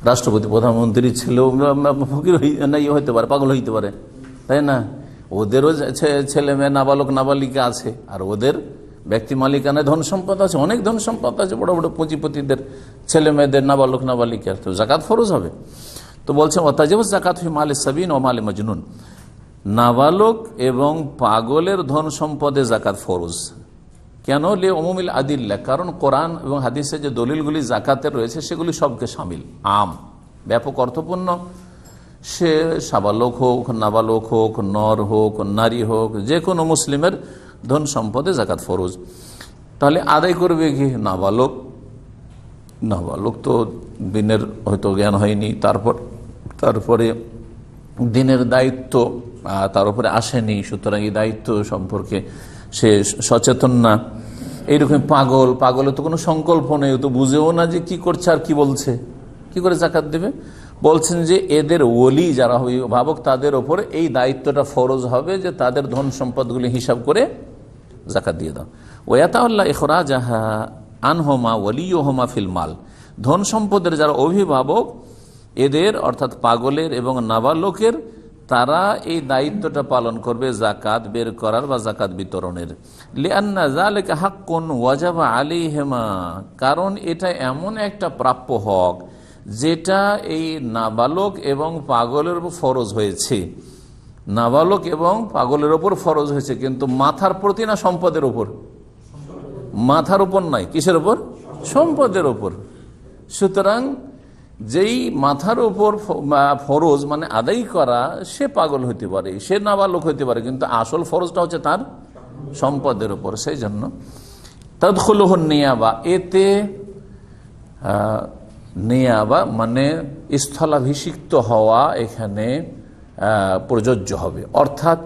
রাষ্ট্রপতি প্রধানমন্ত্রী ছেলেও ফকির হইতে পারে, পাগল হইতে পারে, তাই না? ওদেরও ছেলে মেয়ে নাবালক নাবালিকা আছে, আর ওদের ব্যক্তি মালিকানায় ধন সম্পদ আছে, অনেক ধন সম্পদ আছে, বড় বড় পুঁজিপতিদের ছেলে মেয়েদের নাবালক নাবালিকা, তো জাকাত ফরজ হবে। তো বলছেন ওয়াতাজিবুজ যাকাত ফি মালে সাবিন ও মালে মাজনুন, নাবালক এবং পাগলের ধন সম্পদে জাকাত ফরজ। কেন? লে উমুমিল আদিল্লাহ, কারণ কোরআন এবং হাদিসে যে দলিলগুলি জাকাতের রয়েছে সেগুলি সবকে শামিল, আম, ব্যাপক অর্থপূর্ণ। সে সাবালক হোক, নাবালক হোক, নর হোক, নারী হোক, যে কোনো মুসলিমের ধন সম্পদে জাকাত ফরজ। তাহলে আদায় করবে কি? নাবালক তো দিনের হয়তো জ্ঞান হয়নি, তারপরে দিনের দায়িত্ব তার উপরে আসেনি, সুতরাং এই দায়িত্ব সম্পর্কে সে সচেতন না। এইরকম পাগলের তো কোনো সংকল্প নেই, তো বুঝেও না যে কি করছে আর কি বলছে, কি করে জাকাত দেবে? বলছেন যে এদের ওলি যারা অভিভাবক তাদের ওপরে এই দায়িত্বটা ফরজ হবে যে তাদের ধন সম্পদগুলি হিসাব করে জাকাত দিয়ে দাও। ওয়াতাউল্লাহ ইখরাজাহা আনহুমা ওয়ালিয়ুহুমা ফিল মাল, ধন সম্পদের যারা অভিভাবক এদের অর্থাৎ পাগলের এবং নাবালকের, তারা এই দায়িত্বটা পালন করবে জাকাত বের করার বা জাকাত বিতরণের। লিআন্না যালিকা হাক্কুন ওয়াজাবা আলাইহিমা, কারণ এটা এমন একটা প্রাপ্য হক যেটা এই নাবালক এবং পাগলের উপর ফরজ হয়েছে। নাবালক এবং পাগলের ওপর ফরজ হয়েছে, কিন্তু মাথার প্রতি না সম্পদের উপর? মাথার উপর নয়, কিসের উপর? সম্পদের ওপর। সুতরাং যেই মাথার উপর ফরজ মানে আদায় করা, সে পাগল হইতে পারে, সে নাবালক হইতে পারে, কিন্তু আসল ফরজটা হচ্ছে তার সম্পদের উপর। সেই জন্য তাদখুলুহু নিয়াবা, এতে নিয়াবা মানে স্থলাভিষিক্ত হওয়া এখানে প্রযোজ্য হবে। অর্থাৎ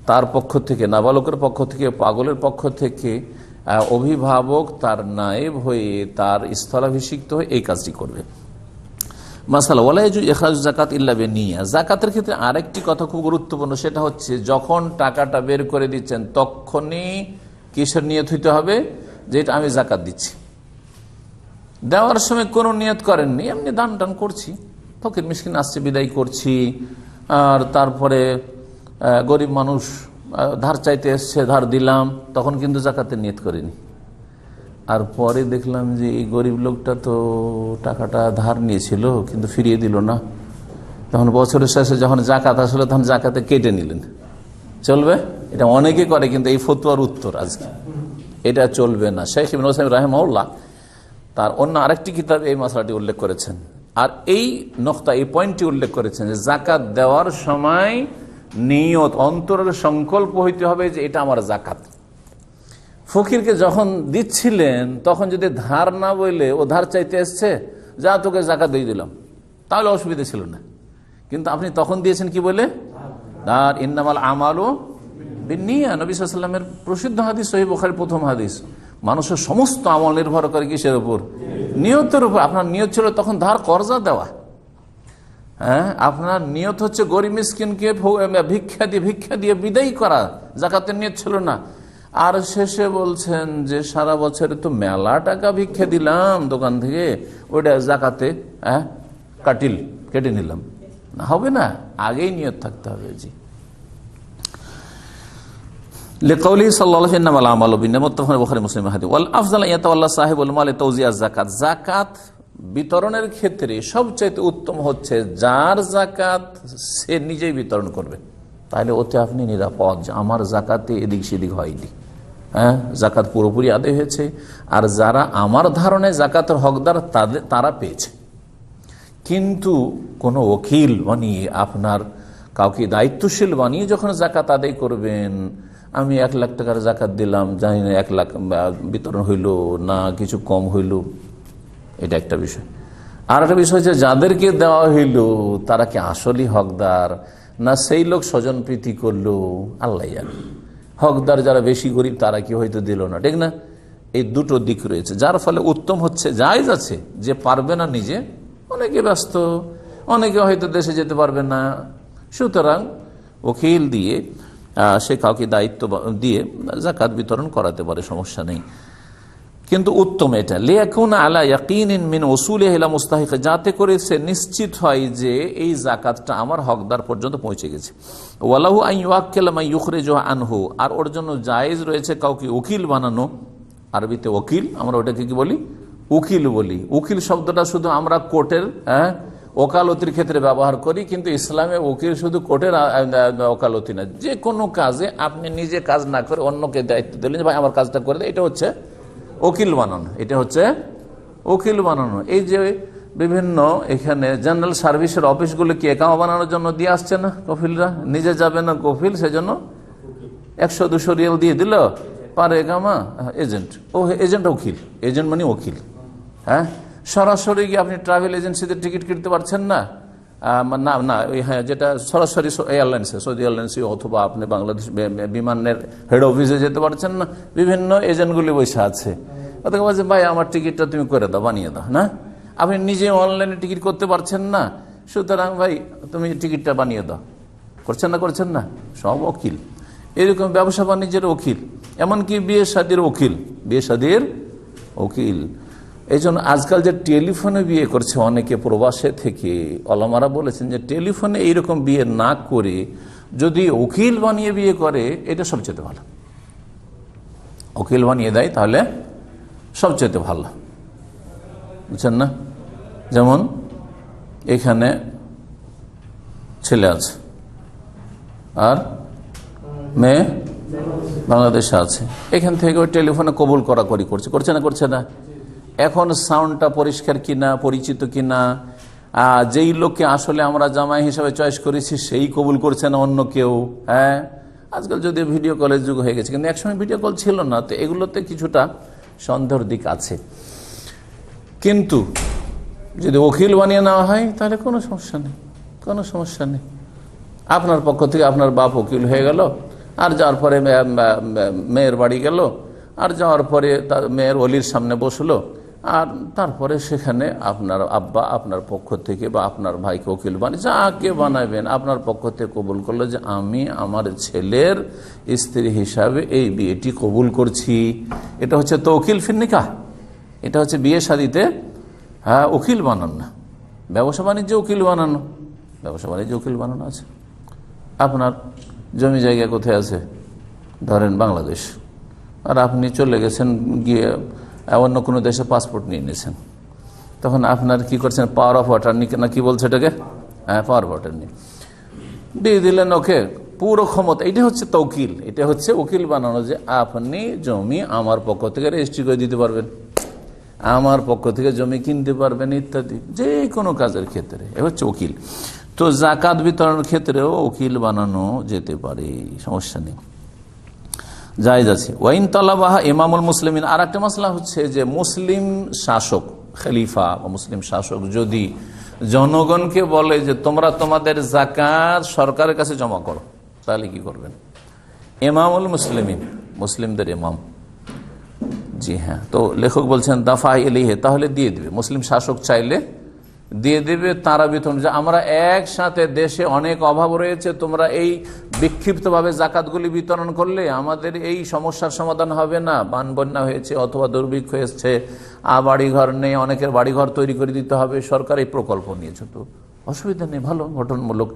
তার পক্ষ থেকে, নাবালকের পক্ষ থেকে, পাগলের পক্ষ থেকে অভিভাবক তার নায়েব হয়ে তার স্থলাভিষিক্ত হয়ে এই কাজটি করবে। মাসালা ওয়ালা ইয়াজুজু ইখরাজু যাকাত ইল্লা বিনিয়া। যাকাতের ক্ষেত্রে আরেকটি কথা খুব গুরুত্বপূর্ণ, সেটা হচ্ছে যখন টাকাটা বের করে দিচ্ছেন তখনই কিসের নিয়ত হইতে হবে, যেটা আমি যাকাত দিচ্ছি। দেওয়ার সময় কোনো নিয়ত করেননি, এমনি দান টান করছি, ফকির মিসকিন আসছে বিদায় করছি, আর তারপরে গরিব মানুষ ধার চাইতে এসছে ধার দিলাম, তখন কিন্তু যাকাতের নিয়ত করিনি। আর পরে দেখলাম যে এই গরিব লোকটা তো টাকাটা ধার নিয়েছিল কিন্তু ফিরিয়ে দিল না, তখন বছরের শেষে যখন যাকাত আসলে তখন যাকাতে কেটে নিলেন, চলবে? এটা অনেকে করে, কিন্তু এই ফতোয়ার উত্তর আজকে এটা চলবে না। শেখ ইবনে উসাইমিন রাহিমাহুল্লাহ তার অন্য আরেকটি কিতাব এই মশলাটি উল্লেখ করেছেন, আর এই নকতা, এই পয়েন্টটি উল্লেখ করেছেন যে যাকাত দেওয়ার সময় নিয়ত, অন্তরের সংকল্প হইতে হবে যে এটা আমার যাকাত। ফকিরকে যখন দিচ্ছিলেন তখন যদি ধার না বললে, ও ধার চাইতে এসছে, যা তোকে যাকাত দিয়ে দিলাম, তাহলে অসুবিধা ছিল না। কিন্তু আপনি তখন দিয়েছেন কি বলে, ধার ইন্নামাল আমালু বিন্নিয়া। নবী সাল্লাল্লাহু আলাইহি ওয়াসাল্লামের প্রসিদ্ধ হাদিস, সহিহ বুখারীর প্রথম হাদিস। মানুষের সমস্ত আমল নির্ভর করে কিসের উপর? নিয়তের উপর। আপনার নিয়ত ছিল তখন ধার কর্জা দেওয়া, হ্যাঁ, আপনার নিয়ত হচ্ছে গরিব মিসকিনকে ভিক্ষা দিয়ে বিদায় করা, যাকাতের নিয়ত ছিল না। আর শেষে বলছেন যে সারা বছরে তো মেলা টাকা ভিক্ষা দিলাম দোকান থেকে, ওইটা যাকাতে কেটে নিলাম, না, হবে না, আগেই নিয়ত থাকতে হবে। জি, যাকাত বিতরণের ক্ষেত্রে সবচাইতে উত্তম হচ্ছে যার যাকাত সে নিজেই বিতরণ করবে, তাহলে ওতে আপনি নিরাপদ যে আমার যাকাতে এদিক সেদিক হয়নি, হ্যাঁ, যাকাত পুরোপুরি আদায় হয়েছে। আর যারা আমার ধারণায় যাকাতের হকদার তারা পেয়েছে। কিন্তু কোনো ওকিল বানিয়ে, আপনার কাউকে দায়িত্বশীল বানিয়ে যখন যাকাত আদায় করবেন, আমি 1 লাখ টাকার যাকাত দিলাম, জানি না 1 লাখ বিতরণ হইল না কিছু কম হইল, এটা একটা বিষয়। আর একটা বিষয় হচ্ছে যাদেরকে দেওয়া হইল তারা কি আসলেই হকদার, না সেই লোক স্বজন প্রীতি করলো, আল্লাহ জানে। হকদার যারা বেশি গরিব তারা কি হয়তো দিল না, ঠিক না? এই দুটো দিক রয়েছে, যার ফলে উত্তম হচ্ছে, জায়েজ আছে যে পারবে না নিজে, অনেকে ব্যস্ত, অনেকে হয়তো দেশে যেতে পারবে না, সুতরাং ওকিল দিয়ে সে কাউকে দায়িত্ব দিয়ে যাকাত বিতরণ করাতে পারে, সমস্যা নেই। কিন্তু উত্তম এটা, লিয়াকুন আলা ইয়াকিনিন মিন উসুলিহি ইলা মুস্তাহিক, যাতে করে সে নিশ্চিত হয় যে এই যাকাতটা আমার হকদার পর্যন্ত পৌঁছে গেছে। ওয়ালাহু আন ইউআক্কিলা মান ইউখরিজুহু আনহু, আর ওর জন্য জায়েজ রয়েছে কাউকে উকিল বানানো। আরবিতে ওকিল, আমরা ওটাকে কি বলি? উকিল বলি। উকিল শব্দটা শুধু আমরা কোর্টের ওকালতির ক্ষেত্রে ব্যবহার করি, কিন্তু ইসলামে উকিল শুধু কোর্টের ওকালতি না, যে কোনো কাজে আপনি নিজে কাজ না করে অন্যকে দায়িত্ব দিলেন, ভাই আমার কাজটা করে দেয়, এটা হচ্ছে উকিল বানানো। এটা হচ্ছে উকিল বানানো। এই যে বিভিন্ন এখানে জেনারেল সার্ভিসের অফিসগুলোকে একামা বানানোর জন্য দিয়ে আসছে না কফিলরা, নিজে যাবে না কফিল, সেজন্য 100-200 রিয়াল দিয়ে দিল পার একামা, এজেন্ট, ও এজেন্ট উকিল, এজেন্ট মানে উকিল। হ্যাঁ, সরাসরি গিয়ে আপনি ট্রাভেল এজেন্সিতে টিকিট কিনতে পারছেন না, না না ওই, হ্যাঁ, যেটা সরাসরি এয়ারলাইন্সে, সৌদি এয়ারলাইন্সে, অথবা আপনি বাংলাদেশ বিমানের হেড অফিসে যেতে পারছেন না, বিভিন্ন এজেন্টগুলি বসে আছে, ওদেরকে বলছে ভাই আমার টিকিটটা তুমি করে দাও, বানিয়ে দাও। না, আপনি নিজে অনলাইনে টিকিট করতে পারছেন না, সুতরাং ভাই তুমি টিকিটটা বানিয়ে দাও, করছেন না, সব উকিল। এরকম ব্যবসা বাণিজ্যের উকিল, এমনকি বিয়ে শাদীর উকিল। এই জন্য আজকাল যে টেলিফোনে বিয়ে করছে অনেকে প্রবাসে থেকে, ওলামারা বলেছেন যে টেলিফোনে এইরকম বিয়ে না করে যদি উকিল বানিয়ে বিয়ে করে, এটা সবচেয়ে ভালো। উকিল বানিয়ে দেয় তাহলে সবচেয়ে ভালো, বুঝছেন না? যেমন এখানে ছেলে আছে আর মেয়ে বাংলাদেশে আছে, এখান থেকে ওই টেলিফোনে কবুল করাকরি করছে না? এখন সাউন্ডটা পরিষ্কার কিনা, পরিচিত কিনা, যেই লোককে আসলে আমরা জামাই হিসাবে চয়েস করেছি সেই কবুল করছে না অন্য কেউ। হ্যাঁ, আজকাল যদিও ভিডিও কলের যুগ হয়ে গেছে, কিন্তু একসময় ভিডিও কল ছিল না, তো এগুলোতে কিছুটা সন্দেহের দিক আছে। কিন্তু যদি উকিল বানিয়ে নেওয়া হয় তাহলে কোনো সমস্যা নেই, কোনো সমস্যা নেই। আপনার পক্ষ থেকে আপনার বাপ উকিল হয়ে গেল, আর যাওয়ার পরে মেয়ের বাড়ি গেল, আর যাওয়ার পরে তার মেয়ের অলির সামনে বসলো, আর তারপরে সেখানে আপনার আব্বা আপনার পক্ষ থেকে বা আপনার ভাইকে উকিল বানিয়ে যাকে বানাবেন আপনার পক্ষ থেকে কবুল করলো যে আমি আমার ছেলের স্ত্রী হিসাবে এই বিয়েটি কবুল করছি। এটা হচ্ছে তৌকিল ফির নিকাহ, এটা হচ্ছে বিয়ে শাদীতে উকিল বানানো না, ব্যবসা বাণিজ্য উকিল বানানো। ব্যবসা বাণিজ্য উকিল বানানো আছে। আপনার জমি জায়গা কোথায় আছে, ধরেন বাংলাদেশ, আর আপনি চলে গেছেন গিয়ে অন্য কোনো দেশে পাসপোর্ট নিয়ে নিয়েছেন, তখন আপনার কি করছেন, পাওয়ার অফ অ্যাটর্নি না কি বলছে এটাকে, পাওয়ার অফ অ্যাটর্নি দিয়ে দিলেন ওকে, পুরো ক্ষমতা। এটা হচ্ছে তৌকিল, এটা হচ্ছে উকিল বানানো, যে আপনি জমি আমার পক্ষ থেকে রেজিস্ট্রি করে দিতে পারবেন, আমার পক্ষ থেকে জমি কিনতে পারবেন ইত্যাদি, যে কোনো কাজের ক্ষেত্রে এ হচ্ছে উকিল। তো জাকাত বিতরণের ক্ষেত্রেও উকিল বানানো যেতে পারে, সমস্যা নেই, জায়েজ আছে। ওয়াইন তালাবাহা ইমামুল মুসলিমিন। আর একটা মাসলা হচ্ছে যে মুসলিম শাসক, খলিফা বা মুসলিম শাসক যদি জনগণকে বলে যে তোমরা তোমাদের জাকাত সরকারের কাছে জমা করো, তাহলে কি করবেন? ইমামুল মুসলিমিন, মুসলিমদের ইমাম। জি হ্যাঁ, তো লেখক বলছেন দাফা ইলাইহি, তাহলে দিয়ে দিবে, মুসলিম শাসক চাইলে দিয়ে দেবে। তারা বিতরণ, যে আমরা একসাথে দেশে অনেক অভাব রয়েছে, তোমরা এই বিক্ষিপ্তভাবে জাকাতগুলি বিতরণ করলে আমাদের এই সমস্যার সমাধান হবে না। বন্যা হয়েছে অথবা দুর্ভিক্ষ এসছে, বাড়িঘর নেই, অনেকের বাড়িঘর তৈরি করে দিতে হবে, সরকার এই প্রকল্প নিয়েছে, তো অসুবিধা নেই, ভালো গঠনমূলক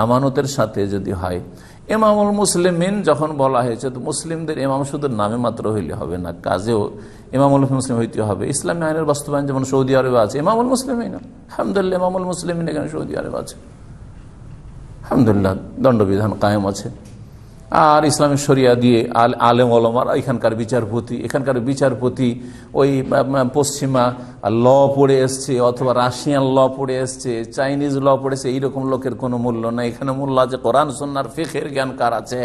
আমানতের সাথে যদি হয়। ইমামুল মুসলিমিন যখন বলা হয়েছে, তো মুসলিমদের ইমাম শুধু নামে মাত্র হইলে হবে না, কাজেও ইমামুল মুসলিম হইতে হবে। ইসলামী আইনের বাস্তবায়ন যেমন সৌদি আরবে আছে ইমামুল মুসলিমিন, আলহামদুলিল্লাহ ইমামুল মুসলিমিন এখানে সৌদি আরবে আছে, আলহামদুলিল্লাহ দণ্ডবিধান কায়েম আছে। আর ইসলামিক শরিয়া দিয়ে আলেম ওলামার এখানকার বিচারপতি ওই পশ্চিমা ল পড়ে এসছে, অথবা রাশিয়ান ল পড়ে এসছে, চাইনিজ ল পড়েছে, এইরকম লোকের কোনো মূল্য নাই। এখানে মূল্য আছে কোরআন সুন্নাহর ফিকহের জ্ঞানকার আছে,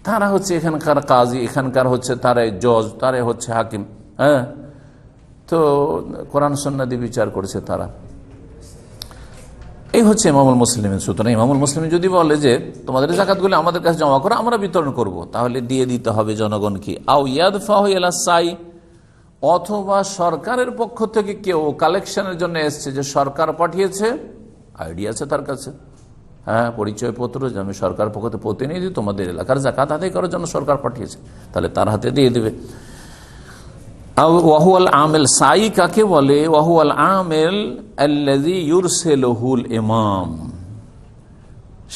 তারা হচ্ছে এখানকার কাজী, এখানকার হচ্ছে তারাই জজ, তারাই হচ্ছে হাকিম। হ্যাঁ, তো কোরআন সুন্নাহ দিয়ে বিচার করছে তারা। এই হচ্ছে ইমামুল মুসলিমিন। সুতরাং ইমামুল মুসলিমিন যদি বলে যে তোমাদের জাকাতগুলো আমাদের কাছে জমা করো, আমরা বিতরণ করব, তাহলে দিয়ে দিতে হবে জনগণকে। আও ইয়াদফাহু ইলা সাই, অথবা সরকারের পক্ষ থেকে কেউ কালেকশনের জন্য এসছে, যে সরকার পাঠিয়েছে, আইডিয়া আছে তার কাছে, হ্যাঁ পরিচয়পত্র, যে আমি সরকার পক্ষ থেকে প্রতিনিধি, তোমাদের এলাকার জাকাত আদায় করার জন্য সরকার পাঠিয়েছে, তাহলে তার হাতে দিয়ে দেবে। ওয়াহুয়াল আমেল, সাই কাকে বলে? ওয়াহুয়াল আমেল আল্লাযী ইউরসিলুহুল ইমাম,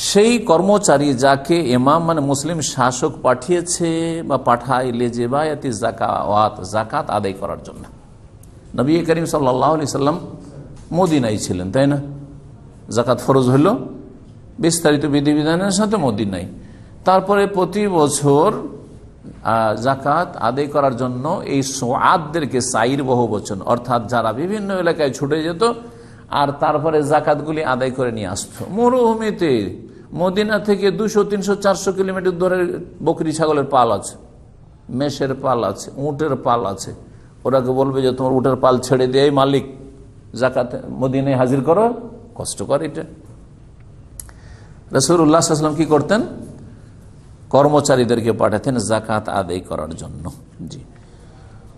সেই কর্মচারী যাকে ইমাম মানে মুসলিম শাসক পাঠিয়েছে বা পাঠাইলে জিবায়াতি যাকাত, যাকাত আদায় করার জন্য। নবী করিম সাল্লাল্লাহু আলাইহি সাল্লাম মদিনায় ছিলেন, তাই না? যাকাত ফরজ হলো বিস্তারিত বিধিবিধানের সাথে মদিনায়। তারপরে প্রতি বছর জাকাত আদায় করার জন্য এই সোয়াদদেরকে, সাইর বহু বচন, অর্থাৎ যারা বিভিন্ন এলাকায় ছুটে যেত আর তারপরে জাকাতগুলি আদায় করে নিয়ে আসতো। মরুভূমিতে মদিনা থেকে 200, 300, 400 কিলোমিটার দূরে বকরি ছাগলের পাল আছে, মেষের পাল আছে, উটের পাল আছে। ওরাকে বলবে যে তোমার উটের পাল ছেড়ে দিয়ে মালিক জাকাত মদিনায় হাজির করো, কষ্টকর এটা। রাসূলুল্লাহ সাল্লাল্লাহু আলাইহি ওয়াসাল্লাম কি করতেন? কর্মচারীদেরকে পাঠাতেন জাকাত আদায় করার জন্য। জি,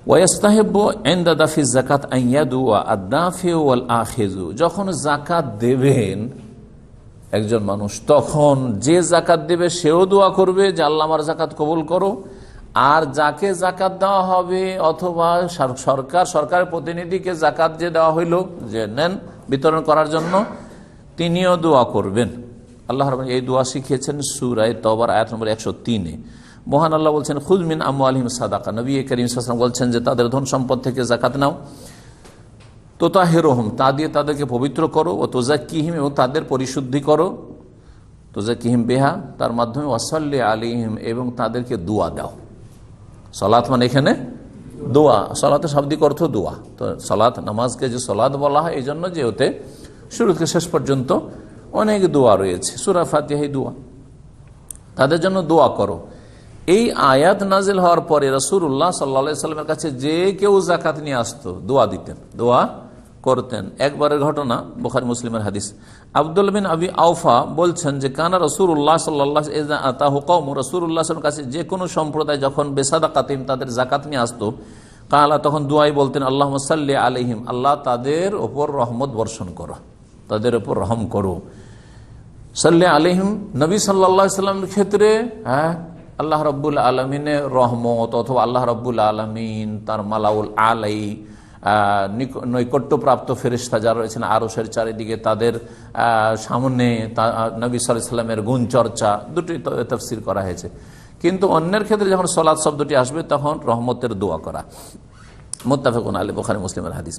ওয়াস্তাহিব্বু ইনদা দাফি যাকাত আন ইয়াদুয়া আদ-দাফি ওয়াল আখিযু, যখন জাকাত দেবেন একজন মানুষ, তখন যে জাকাত দেবে সেও দোয়া করবে যে আল্লাহ আমার জাকাত কবুল করো, আর যাকে জাকাত দেওয়া হবে অথবা সরকারের প্রতিনিধিকে জাকাত যে দেওয়া হইল, যে নেন বিতরণ করার জন্য, তিনিও দোয়া করবেন। আল্লাহ রাব্বুল এই দোয়া শিখিয়েছেন সূরা তাওবার আয়াত নম্বর 103-এ। মহান আল্লাহ বলছেন খুয মিন আমওয়ালিহিম সাদাকা, নবী করিম সাল্লাল্লাহু আলাইহি ওয়াসাল্লাম বলছেন যে তাদের ধন সম্পদ থেকে জাকাত নাও, তুতাহিরুহুম, তা দিয়ে তাদেরকে পবিত্র করো, ও তুযাক্কিহিম, এবং তাদের পরিশুদ্ধি করো, তুযাক্কিহিম বিহা, তার মাধ্যমে, ওয়াসাল্লি আলাইহিম, এবং তাদেরকে দোয়া দাও। সালাত মানে এখানে দোয়া, সালাতের শাব্দিক অর্থ দোয়া। তো সালাত, নামাজকে যে সালাত বলা হয় এই জন্য যে ওতে শুরু থেকে শেষ পর্যন্ত অনেক দোয়া রয়েছে, সূরা ফাতিহাই দোয়া, তাদের জন্য দোয়া করো। এই আয়াত নাজিল হওয়ার পরে রাসূলুল্লাহ সাল্লাল্লাহু আলাইহি সাল্লামের কাছে যে কেউ যাকাত নিয়ে আসতো দোয়া দিতেন, দোয়া করতেন। একবারের ঘটনা, বুখারী মুসলিমের হাদিস। আব্দুল্লাহ বিন আবি আওফা বলছেন যে কানা রাসূলুল্লাহ সাল্লাল্লাহু আলাইহি ওয়াসাল্লাম ইযা আতাহু কওম, রাসূলুল্লাহ সাল্লাল্লাহু আলাইহি ওয়াসাল্লামের কাছে যে কোনো সম্প্রদায় যখন বেসাদাকাতিম তাদের যাকাত নিয়ে আসতো, কালা তখন দুআই বলতেন আল্লাহুম্মা সাল্লি আলাইহিম, আল্লাহ তাদের উপর রহমত বর্ষণ করো, তাদের উপর রহম করো। সাল্লি আলাইহিম, নবী সাল্লাল্লাহু আলাইহি ওয়াসাল্লামের ক্ষেত্রে আল্লাহ রাব্বুল আলামিনের রহমত অথবা আল্লাহ রাব্বুল আলামিন তার মালাউল আলাই নৈকট্যপ্রাপ্ত ফেরেশতা যারা রয়েছেন আরশের চারিদিকে, তাদের সামনে নবী সাল্লাল্লাহু আলাইহি ওয়াসাল্লামের গুণ চর্চা, দুটি তাফসীর করা হয়েছে। কিন্তু অন্যের ক্ষেত্রে যখন সালাত শব্দটি আসবে তখন রহমতের দোয়া করা। মুত্তাফাকুন আলাইহি, বুখারী মুসলিমের হাদিস।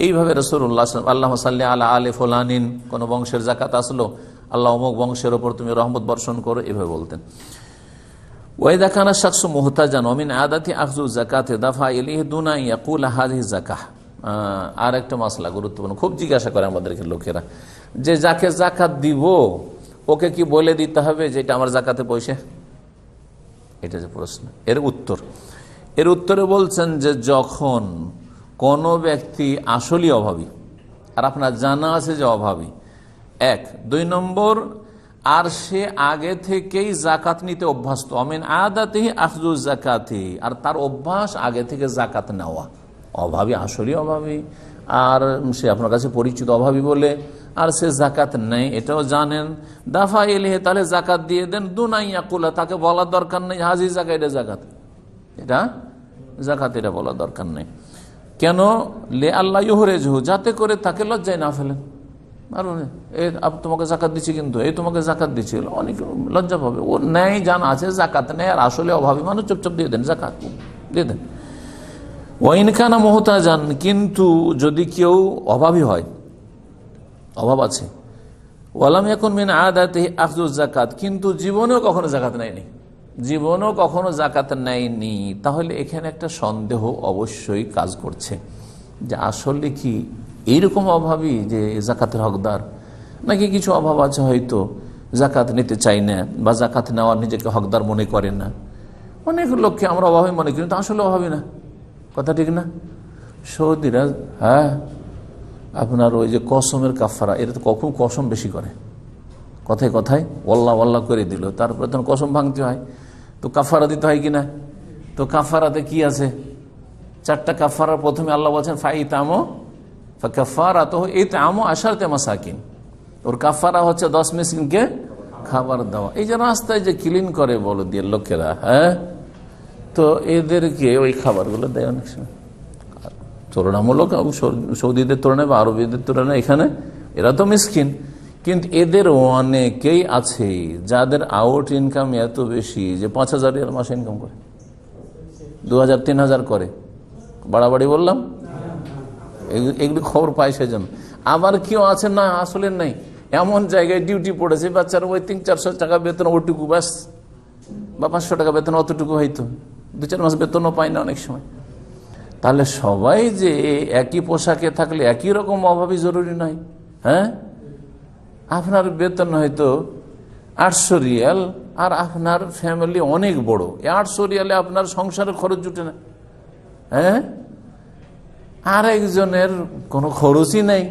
এইভাবে রাসূলুল্লাহ সাল্লাল্লাহু আলাইহি ওয়াসাল্লাম আল্লাহুম্মা সাল্লি আলা আলি ফুলানিন, কোন বংশের যাকাত আসলো, আল্লাহ অমুক বংশের ওপর তুমি রহমত বর্ষণ করো, এভাবে বলতেন। ওয়াইদা কানা শাখসু মুহতাজান ওয়া মিন আদাতি আখযু যাকাতি দাফা ইলাইহি দুনা ইয়াকুল হাযিহি যাকাহ। আর একটা মাসলা গুরুত্বপূর্ণ, খুব জিজ্ঞাসা করে আমাদেরকে লোকেরা যে যাকে যাকাত দিব ওকে কি বলে দিতে হবে যে এটা আমার যাকাতে পয়সা? এটা যে প্রশ্ন, এর উত্তরে বলছেন যে যখন কোনো ব্যক্তি আসলেই অভাবী আর আপনার জানা আছে যে অভাবী, 1, 2 নম্বর, আর সে আগে থেকেই যাকাত নিতে অভ্যস্ত, আমিন আদাতিহি আখযু যাকাতি, আর তার অভ্যাস আগে থেকে যাকাত নেওয়া। অভাবী, আসলেই অভাবী, আর সে আপনার কাছে পরিচিত অভাবী বলে, আর সে যাকাত নেই এটাও জানেন, দাফা ইলাইহি, তাহলে যাকাত দিয়ে দেন। দুনাই ইয়াকুলা, তাকে বলার দরকার নেই হাজি যাকাত, এটা যাকাত, এটা যাকাত, এটা বলার দরকার নেই। কেন? লে আল্লাহ ইউহরিজহু, যাতে করে তাকে লজ্জায় না ফেলেন। আর তোমাকে যাকাত দিচ্ছি, কিন্তু এই তোমাকে যাকাত দিচ্ছি, অনেক লজ্জা পাবে। ও নেই, জানা আছে যাকাত নেই, আর আসলে অভাবী মানুষ, চুপচাপ দিয়ে দেন, যাকাত দিয়ে দেন। ওয়াইন কানা মুহতাজান, কিন্তু যদি কেউ অভাবী হয়, অভাব আছে, ওয়ালাম ইয়াকুন মিন আদাতিহি আখযু যাকাত, কিন্তু জীবনেও কখনো যাকাত নেয়নি, জীবনেও কখনো যাকাত নেয়নি, তাহলে এখানে একটা সন্দেহ অবশ্যই কাজ করছে যে আসলে কি এইরকম অভাবী যে যাকাতের হকদার, নাকি কিছু অভাব আছে হয়তো যাকাত নিতে চাই না বা যাকাত নেওয়ার নিজেকে হকদার মনে করে না। অনেক লোককে আমরা অভাবী মনে করি, কিন্তু আসলে অভাবী না, কথা ঠিক না? সৌদিরা আপনার ওই যে কসমের কাফারা, এটা তো কখন কসম বেশি করে, কথায় কথায় ওয়াল্লাহ ওয়াল্লাহ করে দিল, তারপরে তখন কসম ভাঙতে হয়, তো কাফারা দিতে হয় কিনা? তো কাফারাতে কি আছে? 4টা কাফারা। প্রথমে আল্লাহ বলছেন ফাইতামো ফাকাফারাতুহু ইতআমু 10 মাসাকিন, ওর কাফারা হচ্ছে 10 মিসকিনকে খাবার দেওয়া। এই যে রাস্তায় যে ক্লিন করে বলো দিয়ে লোকেরা, তো এদেরকে ওই খাবারগুলো দেয় অনেক সময় তুলনামূলক, সৌদিদের তুলনায় বা আরবিদের তুলনায় এখানে এরা তো মিসকিন, কিন্তু এদের অনেকেই আছে যাদের আউট ইনকাম এত বেশি যে 5,000 রিয়াল মাসে ইনকাম করে, 2,000 3,000 করে। বাড়াবাড়ি বললাম? এগুলি খবর পাই সেজন্য। আবার কেউ আছে না আসলে নাই, এমন জায়গায় ডিউটি পড়েছে, বাচ্চারা ওই 300-400 টাকা বেতন, ওটুকু ব্যাস, বা 500 টাকা বেতন, অতটুকু হয়তো 2-4 মাস বেতনও পায় না অনেক সময়। তাহলে সবাই যে একই পোশাকে থাকলে একই রকম অভাবী জরুরি নয়। আপনার বেতন হয়তো 800 রিয়াল, আর আপনার ফ্যামিলি অনেক বড়, 800 রিয়ালে আপনার সংসারের খরচ জুটে না, আর একজনের কোনো খরচই নেই।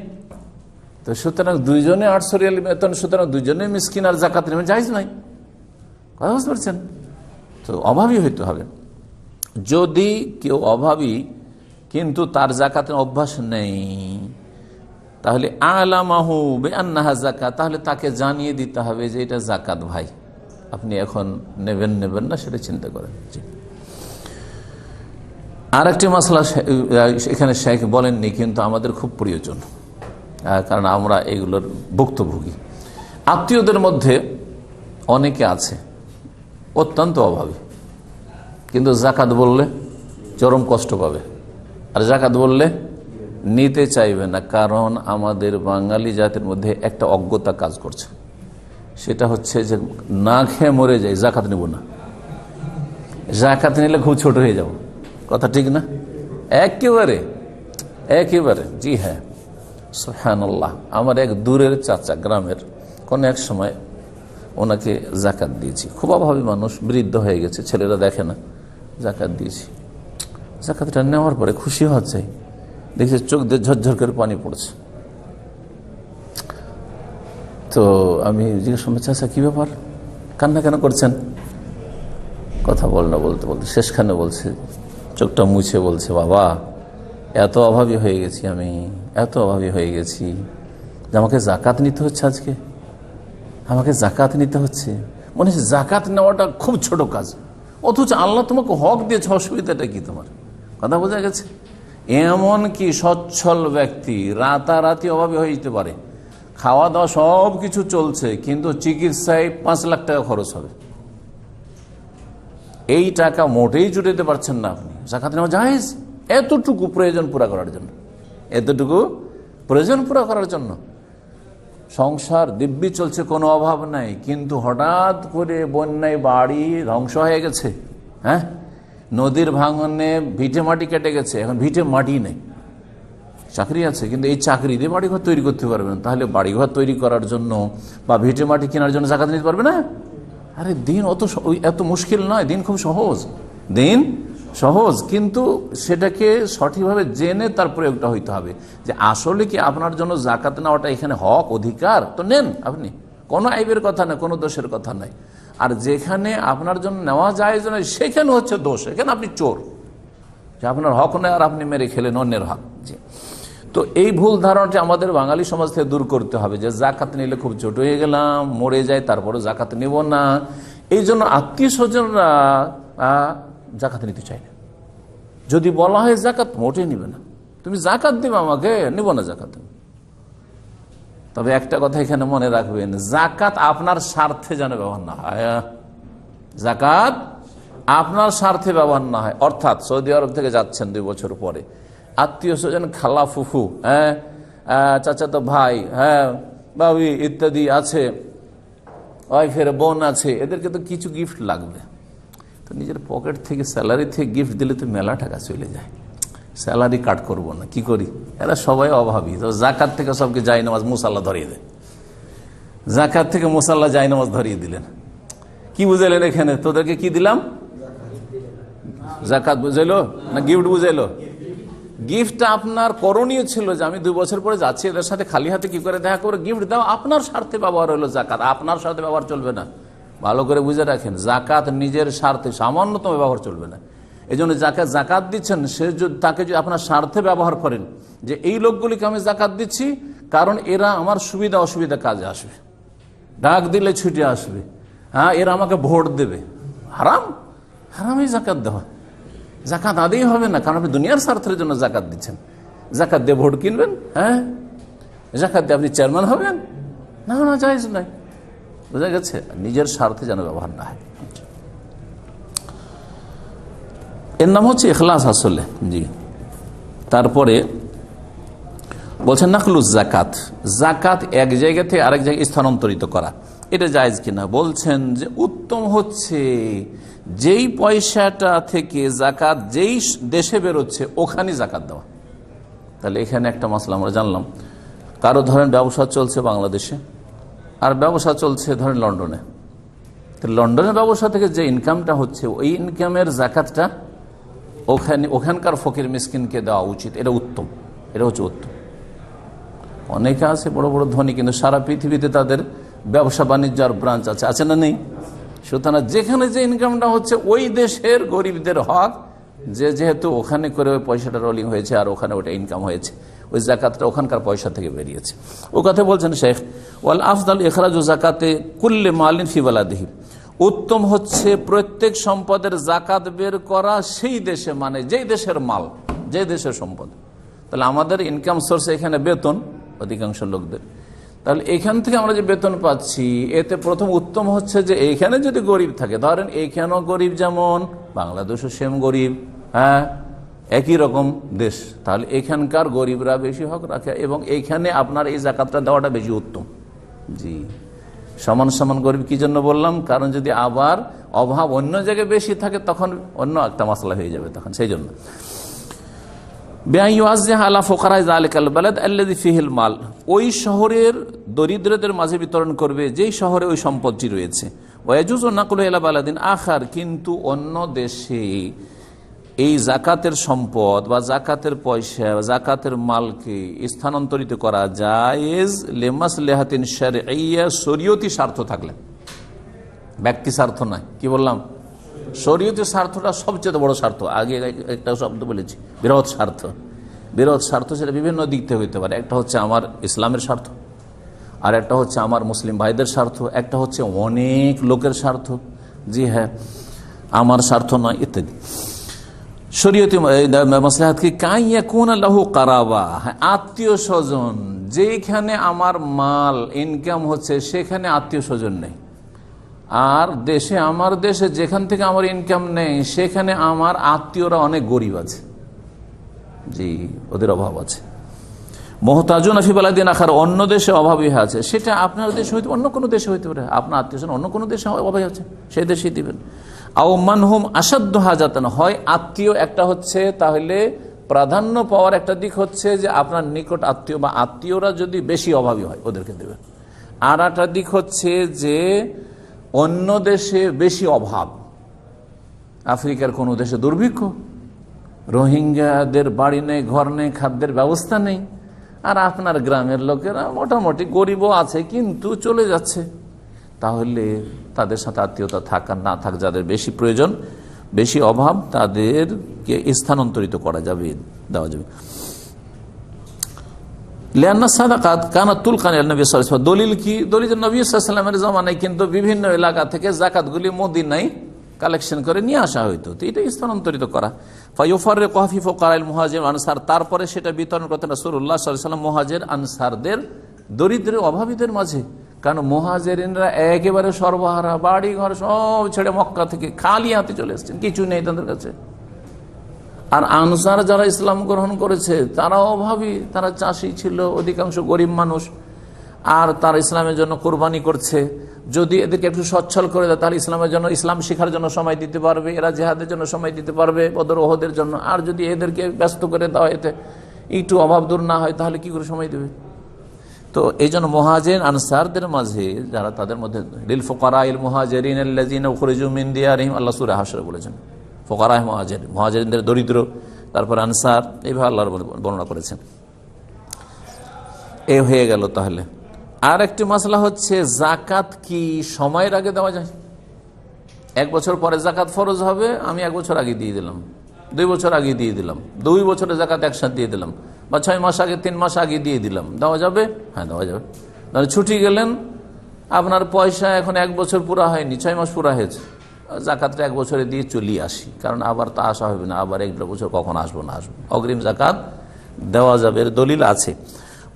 তো সুতরাং দুইজনে 800 রিয়াল বেতন, সুতরাং দুইজনে মিসকিন, আর যাকাত নেবেন জায়েজ নাই, কথা বুঝতে পারছেন? তো অভাবী হইতে হবে। যদি কেউ অভাবী কিন্তু তার যাকাতের অভ্যাস নেই, তাহলে আলামাহু বিআন্নাহা যাকাত, তাহলে তাকে জানিয়ে দিতে হবে যে এটা যাকাত ভাই, আপনি এখন নেবেন না সেটা চিন্তা করেন। আর একটি মাসলা এখানে শেখ বলেননি, কিন্তু আমাদের খুব প্রয়োজন, কারণ আমরা এগুলোর ভুক্তভোগী। আত্মীয়দের মধ্যে অনেকে আছে অত্যন্ত অভাবী, কিন্তু যাকাত বললে চরম কষ্ট পাবে, আর যাকাত বললে নিতে চাইবে না। কারণ আমাদের বাঙালি জাতির মধ্যে একটা অজ্ঞতা কাজ করছে, সেটা হচ্ছে যে না খেয়ে মরে যাই, যাকাত নেব না, যাকাত নিলে খুব ছোট হয়ে যাব, কথা ঠিক না? একেবারে একেবারে, জি হ্যাঁ, সুবহানাল্লাহ। আমার এক দূরের চাচা গ্রামের কোন এক সময় ওনাকে জাকাত দিয়েছি, খুব অভাবী মানুষ, বৃদ্ধ হয়ে গেছে, ছেলেরা দেখে না, জাকাত দিয়েছি। জাকাতটা নেওয়ার পরে খুশি হওয়া চাই, দেখছি চোখ দিয়ে ঝরঝর করে পানি পড়ছে। তো আমি জিজ্ঞেস করলাম, চাচা কি ব্যাপার, কান্না কেন করছেন? কথা বল না বলতে বলতে শেষখানে বলছে, চোখটা মুছে বলছে, বাবা এত অভাবী হয়ে গেছি, আমি এত অভাবী হয়ে গেছি যে আমাকে জাকাত নিতে হচ্ছে, আজকে আমাকে জাকাত নিতে হচ্ছে। মনে হচ্ছে জাকাত নেওয়াটা খুব ছোট কাজ, অথচ আল্লাহ তোমাকে হক দিয়েছে, অসুবিধাটা কি তোমার? কথা বোঝা গেছে? এমন কি সচ্ছল ব্যক্তি রাতারাতি অভাবী হয়ে যেতে পারে, খাওয়া দাওয়া সব কিছু চলছে, কিন্তু চিকিৎসায় 5 লাখ টাকা খরচ হবে, এই টাকা মোটেই জুটাতে পারছেন না আপনি, জাকাত নেওয়া জায়েজ। এতটুকু প্রয়োজন পুরা করার জন্য, এতটুকু প্রয়োজন পুরা করার জন্য। সংসার দিব্যি চলছে, কোনো অভাব নাই, কিন্তু হঠাৎ করে বন্যায় বাড়ি ধ্বংস হয়ে গেছে, হ্যাঁ, নদীর ভাঙনে ভিটে মাটি কেটে গেছে, এখন ভিটে মাটি নেই। চাকরি আছে, কিন্তু এই চাকরি দিয়ে বাড়িঘর তৈরি করতে পারবে না, তাহলে বাড়িঘর তৈরি করার জন্য বা ভিটে মাটি কেনার জন্য জাকাত নিতে পারবে না? আরে দিন এত মুশকিল নয়, দিন খুব সহজ, দিন সহজ, কিন্তু সেটাকে সঠিকভাবে জেনে তার প্রয়োগটা হইতে হবে, যে আসলে কি আপনার জন্য জাকাত নেওয়াটা এখানে হক, অধিকার, তো নেন আপনি, কোনো আইবের কথা নেই, কোনো দোষের কথা নাই। আর যেখানে আপনার জন্য নেওয়া যায় নয়, সেখানে হচ্ছে দোষ, এখানে আপনি চোর, যে আপনার হক নেই আর আপনি মেরে খেলেন অন্যের হক। জি, তো এই ভুল ধারণাটি আমাদের বাঙালি সমাজ থেকে দূর করতে হবে, যে জাকাত নিলে খুব ছোট হয়ে গেলাম, মরে যায়, তারপরে জাকাত নেব না। এই জন্য আত্মীয় স্বজনরা জাকাত নিতে চায় না। যদি বলা হয় জাকাত, মোটেই নিবে না, তুমি জাকাত দিবে আমাকে, নিব না জাকাত। তবে একটা কথা এখানে মনে রাখবেন, জাকাত আপনার স্বার্থে যেন ব্যবহার না হয়, জাকাত আপনার স্বার্থে ব্যবহার না হয়। অর্থাৎ সৌদি আরব থেকে যাচ্ছেন 2 বছর পরে, আত্মীয় স্বজন, খালা ফুফু, হ্যাঁ, চাচাতো ভাই, হ্যাঁ, বাবি ইত্যাদি আছে, ওয়াইফের বোন আছে, এদেরকে তো কিছু গিফট লাগবে। তো নিজের পকেট থেকে, স্যালারি থেকে গিফট দিলে তো মেলা টাকা চলে যায়, স্যালারি কাট করব না, কি করি? এরা সবাই অভাবী, তো জাকাত থেকে সবকে জায়নামাজ মুসাল্লা ধরিয়ে দেয়, জাকাত থেকে মুসাল্লা জায়নামাজ ধরিয়ে দিলেন। কি বুঝাইলেন এখানে? তোদেরকে কি দিলাম? জাকাত বুঝাইলো না গিফট বুঝাইলো? গিফটটা আপনার করণীয় ছিল যে আমি 2 বছর পরে যাচ্ছি, এদের সাথে খালি হাতে কি করে দেখা করে গিফট দাও, আপনার স্বার্থে ব্যবহার হলো জাকাত, আপনার স্বার্থে ব্যবহার চলবে না। ভালো করে বুঝে রাখেন, জাকাত নিজের স্বার্থে সামান্যতম ব্যবহার চলবে না। এই জন্য জাকাত দিচ্ছেন, সে যদি তাকে যদি আপনার স্বার্থে ব্যবহার করেন, যে এই লোকগুলিকে আমি জাকাত দিচ্ছি কারণ এরা আমার সুবিধা অসুবিধা কাজে আসবে, ডাক দিলে ছুটে আসবে, হ্যাঁ, এরা আমাকে ভোট দেবে, হারাম, হারামই জাকাত দেওয়া। জাকাত আদেই হবে না, কারণ আপনি দুনিয়ার স্বার্থের জন্য জাকাত দিচ্ছেন। জাকাত দিয়ে ভোট কিনবেন, হ্যাঁ, জাকাত দিয়ে আপনি চেয়ারম্যান হবেন, না, না, জায়েজ নাই। বোঝা গেছে? নিজের স্বার্থে যেন ব্যবহার না হয়। এর নাম হচ্ছে ইখলাস আসলে। জি, তারপরে বলছেন নাকলুস জাকাত, জাকাত এক জায়গা থেকে আরেক জায়গায় স্থানান্তরিত করা, এটা জায়েজ কিনা? বলছেন যে উত্তম হচ্ছে যেই পয়সাটা থেকে জাকাত যেই দেশে বেরোচ্ছে ওখানে জাকাত দেওয়া। তাহলে এখানে একটা মসলা আমরা জানলাম, কারো ধরেন ব্যবসা চলছে বাংলাদেশে আর ব্যবসা চলছে ধরেন লন্ডনে, তো লন্ডনের ব্যবসা থেকে যে ইনকামটা হচ্ছে ওই ইনকামের জাকাতটা ওখানকার ফকির মিসকিনকে দেওয়া উচিত, এটা উত্তম, এটা হচ্ছে উত্তম। অনেকে আছে বড় বড় ধনী, কিন্তু সারা পৃথিবীতে তাদের ব্যবসা বাণিজ্য আর ব্রাঞ্চ আছে, আছে না নেই? সুতরাং যেখানে যে ইনকামটা হচ্ছে ওই দেশের গরিবদের হক, যেহেতু ওখানে করে ওই পয়সাটা রোলিং হয়েছে আর ওখানে ওটা ইনকাম হয়েছে, ওই জাকাতটা ওখানকার পয়সা থেকে বেরিয়েছে। ও কথা বলছেন শেখ, ওয়াল আফদাল ইখরাজু জাকাতে কুল্লি মালিন ফি বালাদিহি, উত্তম হচ্ছে প্রত্যেক সম্পদের জাকাত বের করা সেই দেশে, মানে যেই দেশের মাল, যে দেশের সম্পদ। তাহলে আমাদের ইনকাম সোর্স এখানে বেতন অধিকাংশ লোকদের, তাহলে এখান থেকে আমরা যে বেতন পাচ্ছি এতে প্রথম উত্তম হচ্ছে যে এইখানে যদি গরিব থাকে, ধরেন এইখানেও গরিব যেমন বাংলাদেশও সেম গরিব, হ্যাঁ, একই রকম দেশ, তাহলে এখানকার গরিবরা বেশি হক রাখে এবং এইখানে আপনার এই জাকাতটা দেওয়াটা বেশি উত্তম। জি, সমান সমান গরিব কি জন্য বললাম? কারণ যদি আবার অভাব অন্য জায়গায় বেশি থাকে তখন অন্য একটা মশলা হয়ে যাবে তখন, সেই জন্য। ওই শহরের দরিদ্রদের মাঝে বিতরণ করবে যেই শহরে ওই সম্পদটি রয়েছে। ওয়াজুজু নাকলু ইলা বালাদিন আখার, কিন্তু অন্য দেশে এই জাকাতের সম্পদ বা জাকাতের পয়সা জাকাতের মালকে স্থানান্তরিত করা জায়েজ লিমাসলিহাতিন শারঈয়্যা, শরীয়তি স্বার্থ থাকলে, ব্যক্তি স্বার্থ নয়। কি বললাম? শরীয়তের স্বার্থটা সবচেয়ে বড় স্বার্থ। আগে একটা শব্দ বলেছি, বৃহৎ স্বার্থ। বৃহৎ স্বার্থ সেটা বিভিন্ন দিক থেকে হইতে পারে। একটা হচ্ছে আমার ইসলামের স্বার্থ, আর একটা হচ্ছে আমার মুসলিম ভাইদের স্বার্থ, একটা হচ্ছে অনেক লোকের স্বার্থ, জি হ্যাঁ আমার স্বার্থ নয়, ইত্যাদি। শরীয়তি মাসলাহাত কি কাইয়াকুন লাহু কারাবা, আত্মীয় স্বজন, যেখানে আমার মাল ইনকাম হচ্ছে সেখানে আত্মীয় স্বজন নেই, আর দেশে আমার দেশে যেখান থেকে আমার ইনকাম নেই সেখানে আমার আত্মীয়রা অনেক গরিব আছে, জি ওদের অভাব আছে। মুহতাজুন ফি বালাদিন আখার, অন্য দেশে অভাবী আছে, সেটা আপনার দেশে হইতে অন্য কোনো দেশে হইতে পারে, আপনার আত্মীয় স্বজন অন্য কোনো দেশে অভাবী আছে, সেই দেশেই দিবেন। আও মানহুম আসাদ্দু হাজাতান, হয় আত্মীয় একটা হচ্ছে, তাহলে প্রাধান্য পাওয়ার একটা দিক হচ্ছে যে আপনার নিকট আত্মীয় বা আত্মীয়রা যদি বেশি অভাবী হয় ওদেরকে দেবেন। আর একটা দিক হচ্ছে যে অন্য দেশে বেশি অভাব, আফ্রিকার কোনো দেশে দুর্ভিক্ষ, রোহিঙ্গাদের বাড়ি নেই, ঘর নেই, খাদ্যের ব্যবস্থা নেই, আর আপনার গ্রামের লোকেরা মোটামুটি গরিবও আছে কিন্তু চলে যাচ্ছে, তাহলে তাদের সাথে আত্মীয়তা থাক আর না থাক, যাদের বেশি প্রয়োজন বেশি অভাব তাদেরকে স্থানান্তরিত করা যাবে, দেওয়া যাবে। দলিল কি? দলিল নবী সাল্লাল্লাহু আলাইহি ওয়াসাল্লামের জামানায় কিন্তু বিভিন্ন এলাকা থেকে জাকাতগুলি মদিনায় কালেকশন করে নিয়ে আসা হইতো, তো এটা স্থানান্তরিত করা। ফায়ুফাররিকু ফি ফুকারাইল মুহাজির আনসার, তারপরে সেটা বিতরণ করতেন রাসূলুল্লাহ সাল্লাল্লাহু আলাইহি ওয়াসাল্লাম মুহাজির আনসারদের, দরিদ্র অভাবীদের মাঝে। কারণ মুহাজিরিনরা একেবারে সর্বহারা, বাড়ি ঘর সব ছেড়ে মক্কা থেকে খালি হাতে চলে এসেছেন, কিছু নেই তাদের কাছে। আর আনসার যারা ইসলাম গ্রহণ করেছে তারা অভাবী, তারা চাষি ছিল, অধিকাংশ গরিব মানুষ, আর তারা ইসলামের জন্য কোরবানি করছে। যদি এদেরকে একটু সচ্ছল করে দেয় তাহলে ইসলামের জন্য, ইসলাম শিখার জন্য সময় দিতে পারবে, এরা জিহাদের জন্য সময় দিতে পারবে, বদর ওহদের জন্য। আর যদি এদেরকে ব্যস্ত করে দেওয়া, এতে একটু অভাব দূর না হয়, তাহলে কি করে সময় দেবে? তো এই জন্য মুহাজির আনসারদের মাঝে যারা, তাদের মধ্যে লিল ফুকারাইল মুহাজিরিন আল্লাযিনা উখরিজু মিন দিয়ারিহিম, আল্লাহ সূরা হাশরে বলেছেন ফুকারা মুহাজির, মুহাজিরদের দরিদ্র, তারপর আনসার, এইভাবে আল্লাহর বর্ণনা করেছেন। এ হয়ে গেল। তাহলে আর একটি মাসলা হচ্ছে জাকাত কি সময়ের আগে দেওয়া যায়? 1 বছর পরে জাকাত ফরজ হবে, আমি 1 বছর আগে দিয়ে দিলাম, 2 বছর আগে দিয়ে দিলাম, 2 বছরে জাকাত একসাথে দিয়ে দিলাম, বা 6 মাস আগে, 3 মাস আগে দিয়ে দিলাম, দেওয়া যাবে? হ্যাঁ দেওয়া যাবে। তাহলে ছুটি গেলেন, আপনার পয়সা এখন 1 বছর পুরা হয়নি, 6 মাস পুরা হয়েছে, জাকাতটা 1 বছরে দিয়ে চলিয়ে আসি, কারণ আবার তা আসা হবে না, আবার 1-1.5 বছর কখন আসবো না আসবো, অগ্রিম জাকাত দেওয়া যাবে, এর দলিল আছে।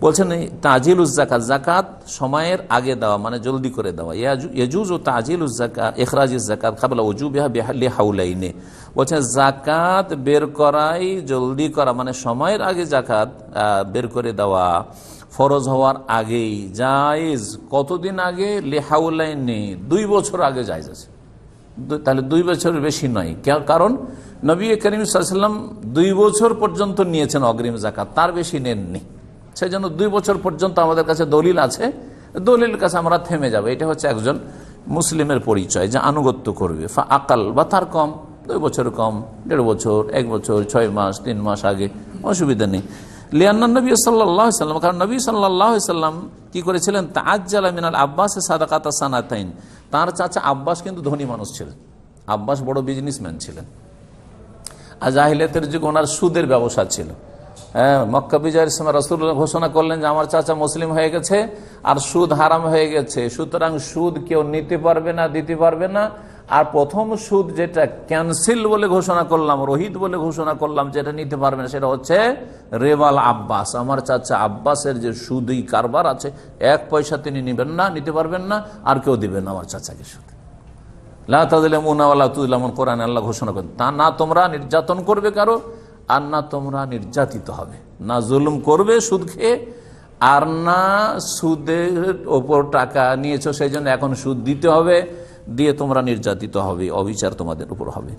বলছেন তাজিলুজ যাকাত, যাকাত সময়ের আগে দেওয়া মানে জলদি করে দেওয়া। ইয়াজুজু তাজিলুজ যাকাত ইখরাজিজ যাকাত ক্বাবলা উজুবিহা লিহাউলাইনি, বলছেন যাকাত বের করাই জলদি করা মানে সময়ের আগে জাকাত বের করে দেওয়া ফরজ হওয়ার আগেই জায়েজ। কতদিন আগে? লিহাউলাইনি, 2 বছর আগে জায়েজ আছে। তাহলে 2 বছরের বেশি নয়, কারণ নবী করিম সাল্লাল্লাহু আলাইহি ওয়াসাল্লাম 2 বছর পর্যন্ত নিয়েছেন অগ্রিম জাকাত, তার বেশি নেননি। সেই জন্য 2 বছর পর্যন্ত আমাদের কাছে দলিল আছে, দলিলের কাছে আমরা থেমে যাবো। এটা হচ্ছে একজন মুসলিমের পরিচয়, যে আনুগত্য করবে। ফা আকাল বা তার কম, 2 বছর কম, 1.5 বছর, 1 বছর, 6 মাস, 3 মাস আগে, অসুবিধা নেই। লিয়ান্না নবী সাল্লাল্লাহু আলাইহি ওয়াসাল্লাম, কারণ নবী সাল্লাল্লাহু আলাইহি ওয়াসাল্লাম কি করেছিলেন? তাআজ্জালা মিনাল আব্বাস সাদাকাতা সানাতাইন, তার চাচা আব্বাস কিন্তু ধনী মানুষ ছিলেন, আব্বাস বড় বিজনেসম্যান ছিলেন, আর জাহিলিয়াতের যুগে ওনার সুদের ব্যবসা ছিল। মক্কা বিজয়ের সময় রাসূলুল্লাহ ঘোষণা করলেন যে আমার চাচা মুসলিম হয়ে গেছে আর সুদ হারাম হয়ে গেছে, সুতরাং সুদ কেউ নিতে পারবে না, দিতে পারবে না। আর প্রথম সুদ যেটা ক্যান্সেল বলে ঘোষণা করলাম, রহিত বলে ঘোষণা করলাম, যেটা নিতে পারবে না, সেটা হচ্ছে রেবাল আব্বাস। আমার চাচা আব্বাসের যে সুদই কারবার আছে, 1 পয়সা তিনি নেবেন না, নিতে পারবেন না, আর কেউ দিবেন না আমার চাচাকে সুদ। লা তাযলিমুনা ওয়া লা তুযলামুন, কোরআনে আল্লাহ ঘোষণা করেন, তা না তোমরা নির্যাতন করবে কারো, আর না তোমরা নির্যাতিত হবে, না জুলুম করবে সুদ খেয়ে, আর না সুদের ওপর টাকা নিয়েছো সেই জন্য এখন সুদ দিতে হবে, দিয়ে তোমরা নির্যাতিত হবে, অবিচার তোমাদের উপর হবে।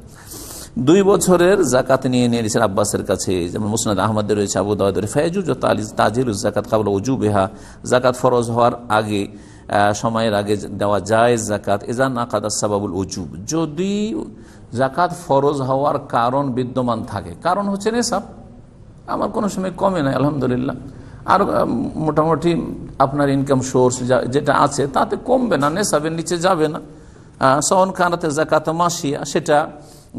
2 বছরের জাকাত নিয়ে নিয়েছেন আব্বাসের কাছে, যেমন মুসনাদ আহমদের রয়েছে, আবু দাউদের ফায়াজুজ তাজিল জাকাত কাবলা উজুবেহা, জাকাত ফরজ হওয়ার আগে, সময়ের আগে দেওয়া যায় জাকাত। ইজা নাকাদা সাবাবুল উজুব, যদি জাকাত ফরজ হওয়ার কারণ বিদ্যমান থাকে, কারণ হচ্ছে নেশাব, আমার কোনো সময় কমে নাই আলহামদুলিল্লাহ, আর মোটামুটি আপনার ইনকাম সোর্স যেটা আছে তাতে কমবে না, নেশাবের নিচে যাবে না। সন খানাতে জাকাত মাসিয়া, সেটা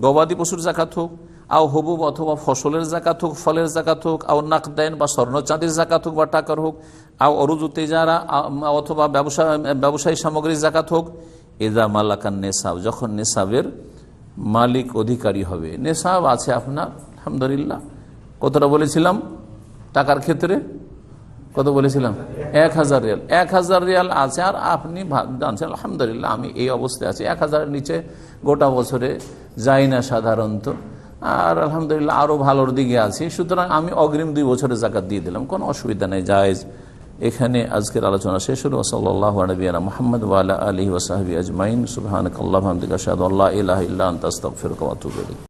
গবাদি পশুর জাকাত হোক, আও হবুব অথবা ফসলের জাকাত হোক, ফলের জাকাত হোক, আও নাকদাইন বা স্বর্ণ চাঁদির জাকাত হোক বা টাকার হোক, আও অরুজু তেজারা অথবা ব্যবসায়ী সামগ্রীর জাকাত হোক। এদা মালাকান নেশাব, যখন নেশাবের মালিক অধিকারী হবে। নেশাব আছে আপনার আলহামদুলিল্লাহ, কতটা বলেছিলাম টাকার ক্ষেত্রে, কত বলেছিলাম 1000 রিয়াল, 1000 রিয়াল আছে, আর আপনি জানছেন আলহামদুলিল্লাহ আমি এই অবস্থায় আছি, 1000-এর নিচে গোটা বছরে যাই না সাধারণত, আর আলহামদুলিল্লাহ আরও ভালোর দিকে আছি, সুতরাং আমি অগ্রিম 2 বছরের জাকাত দিয়ে দিলাম, কোনো অসুবিধা নেই, জায়েজ। এখানে আজকের আলোচনা শেষ হলো। সাল্লাল্লাহু আলা নবিয়িনা মুহাম্মদ ওয়া আলা আলিহি ওয়া সাহবিহি আজমাইন। সুবহানাকাল্লাহুম্মা ওয়া বিহামদিকা আশহাদু আল্লা ইলাহা ইল্লা আনতা আস্তাগফিরুকা ওয়া আতুবু ইলাইক।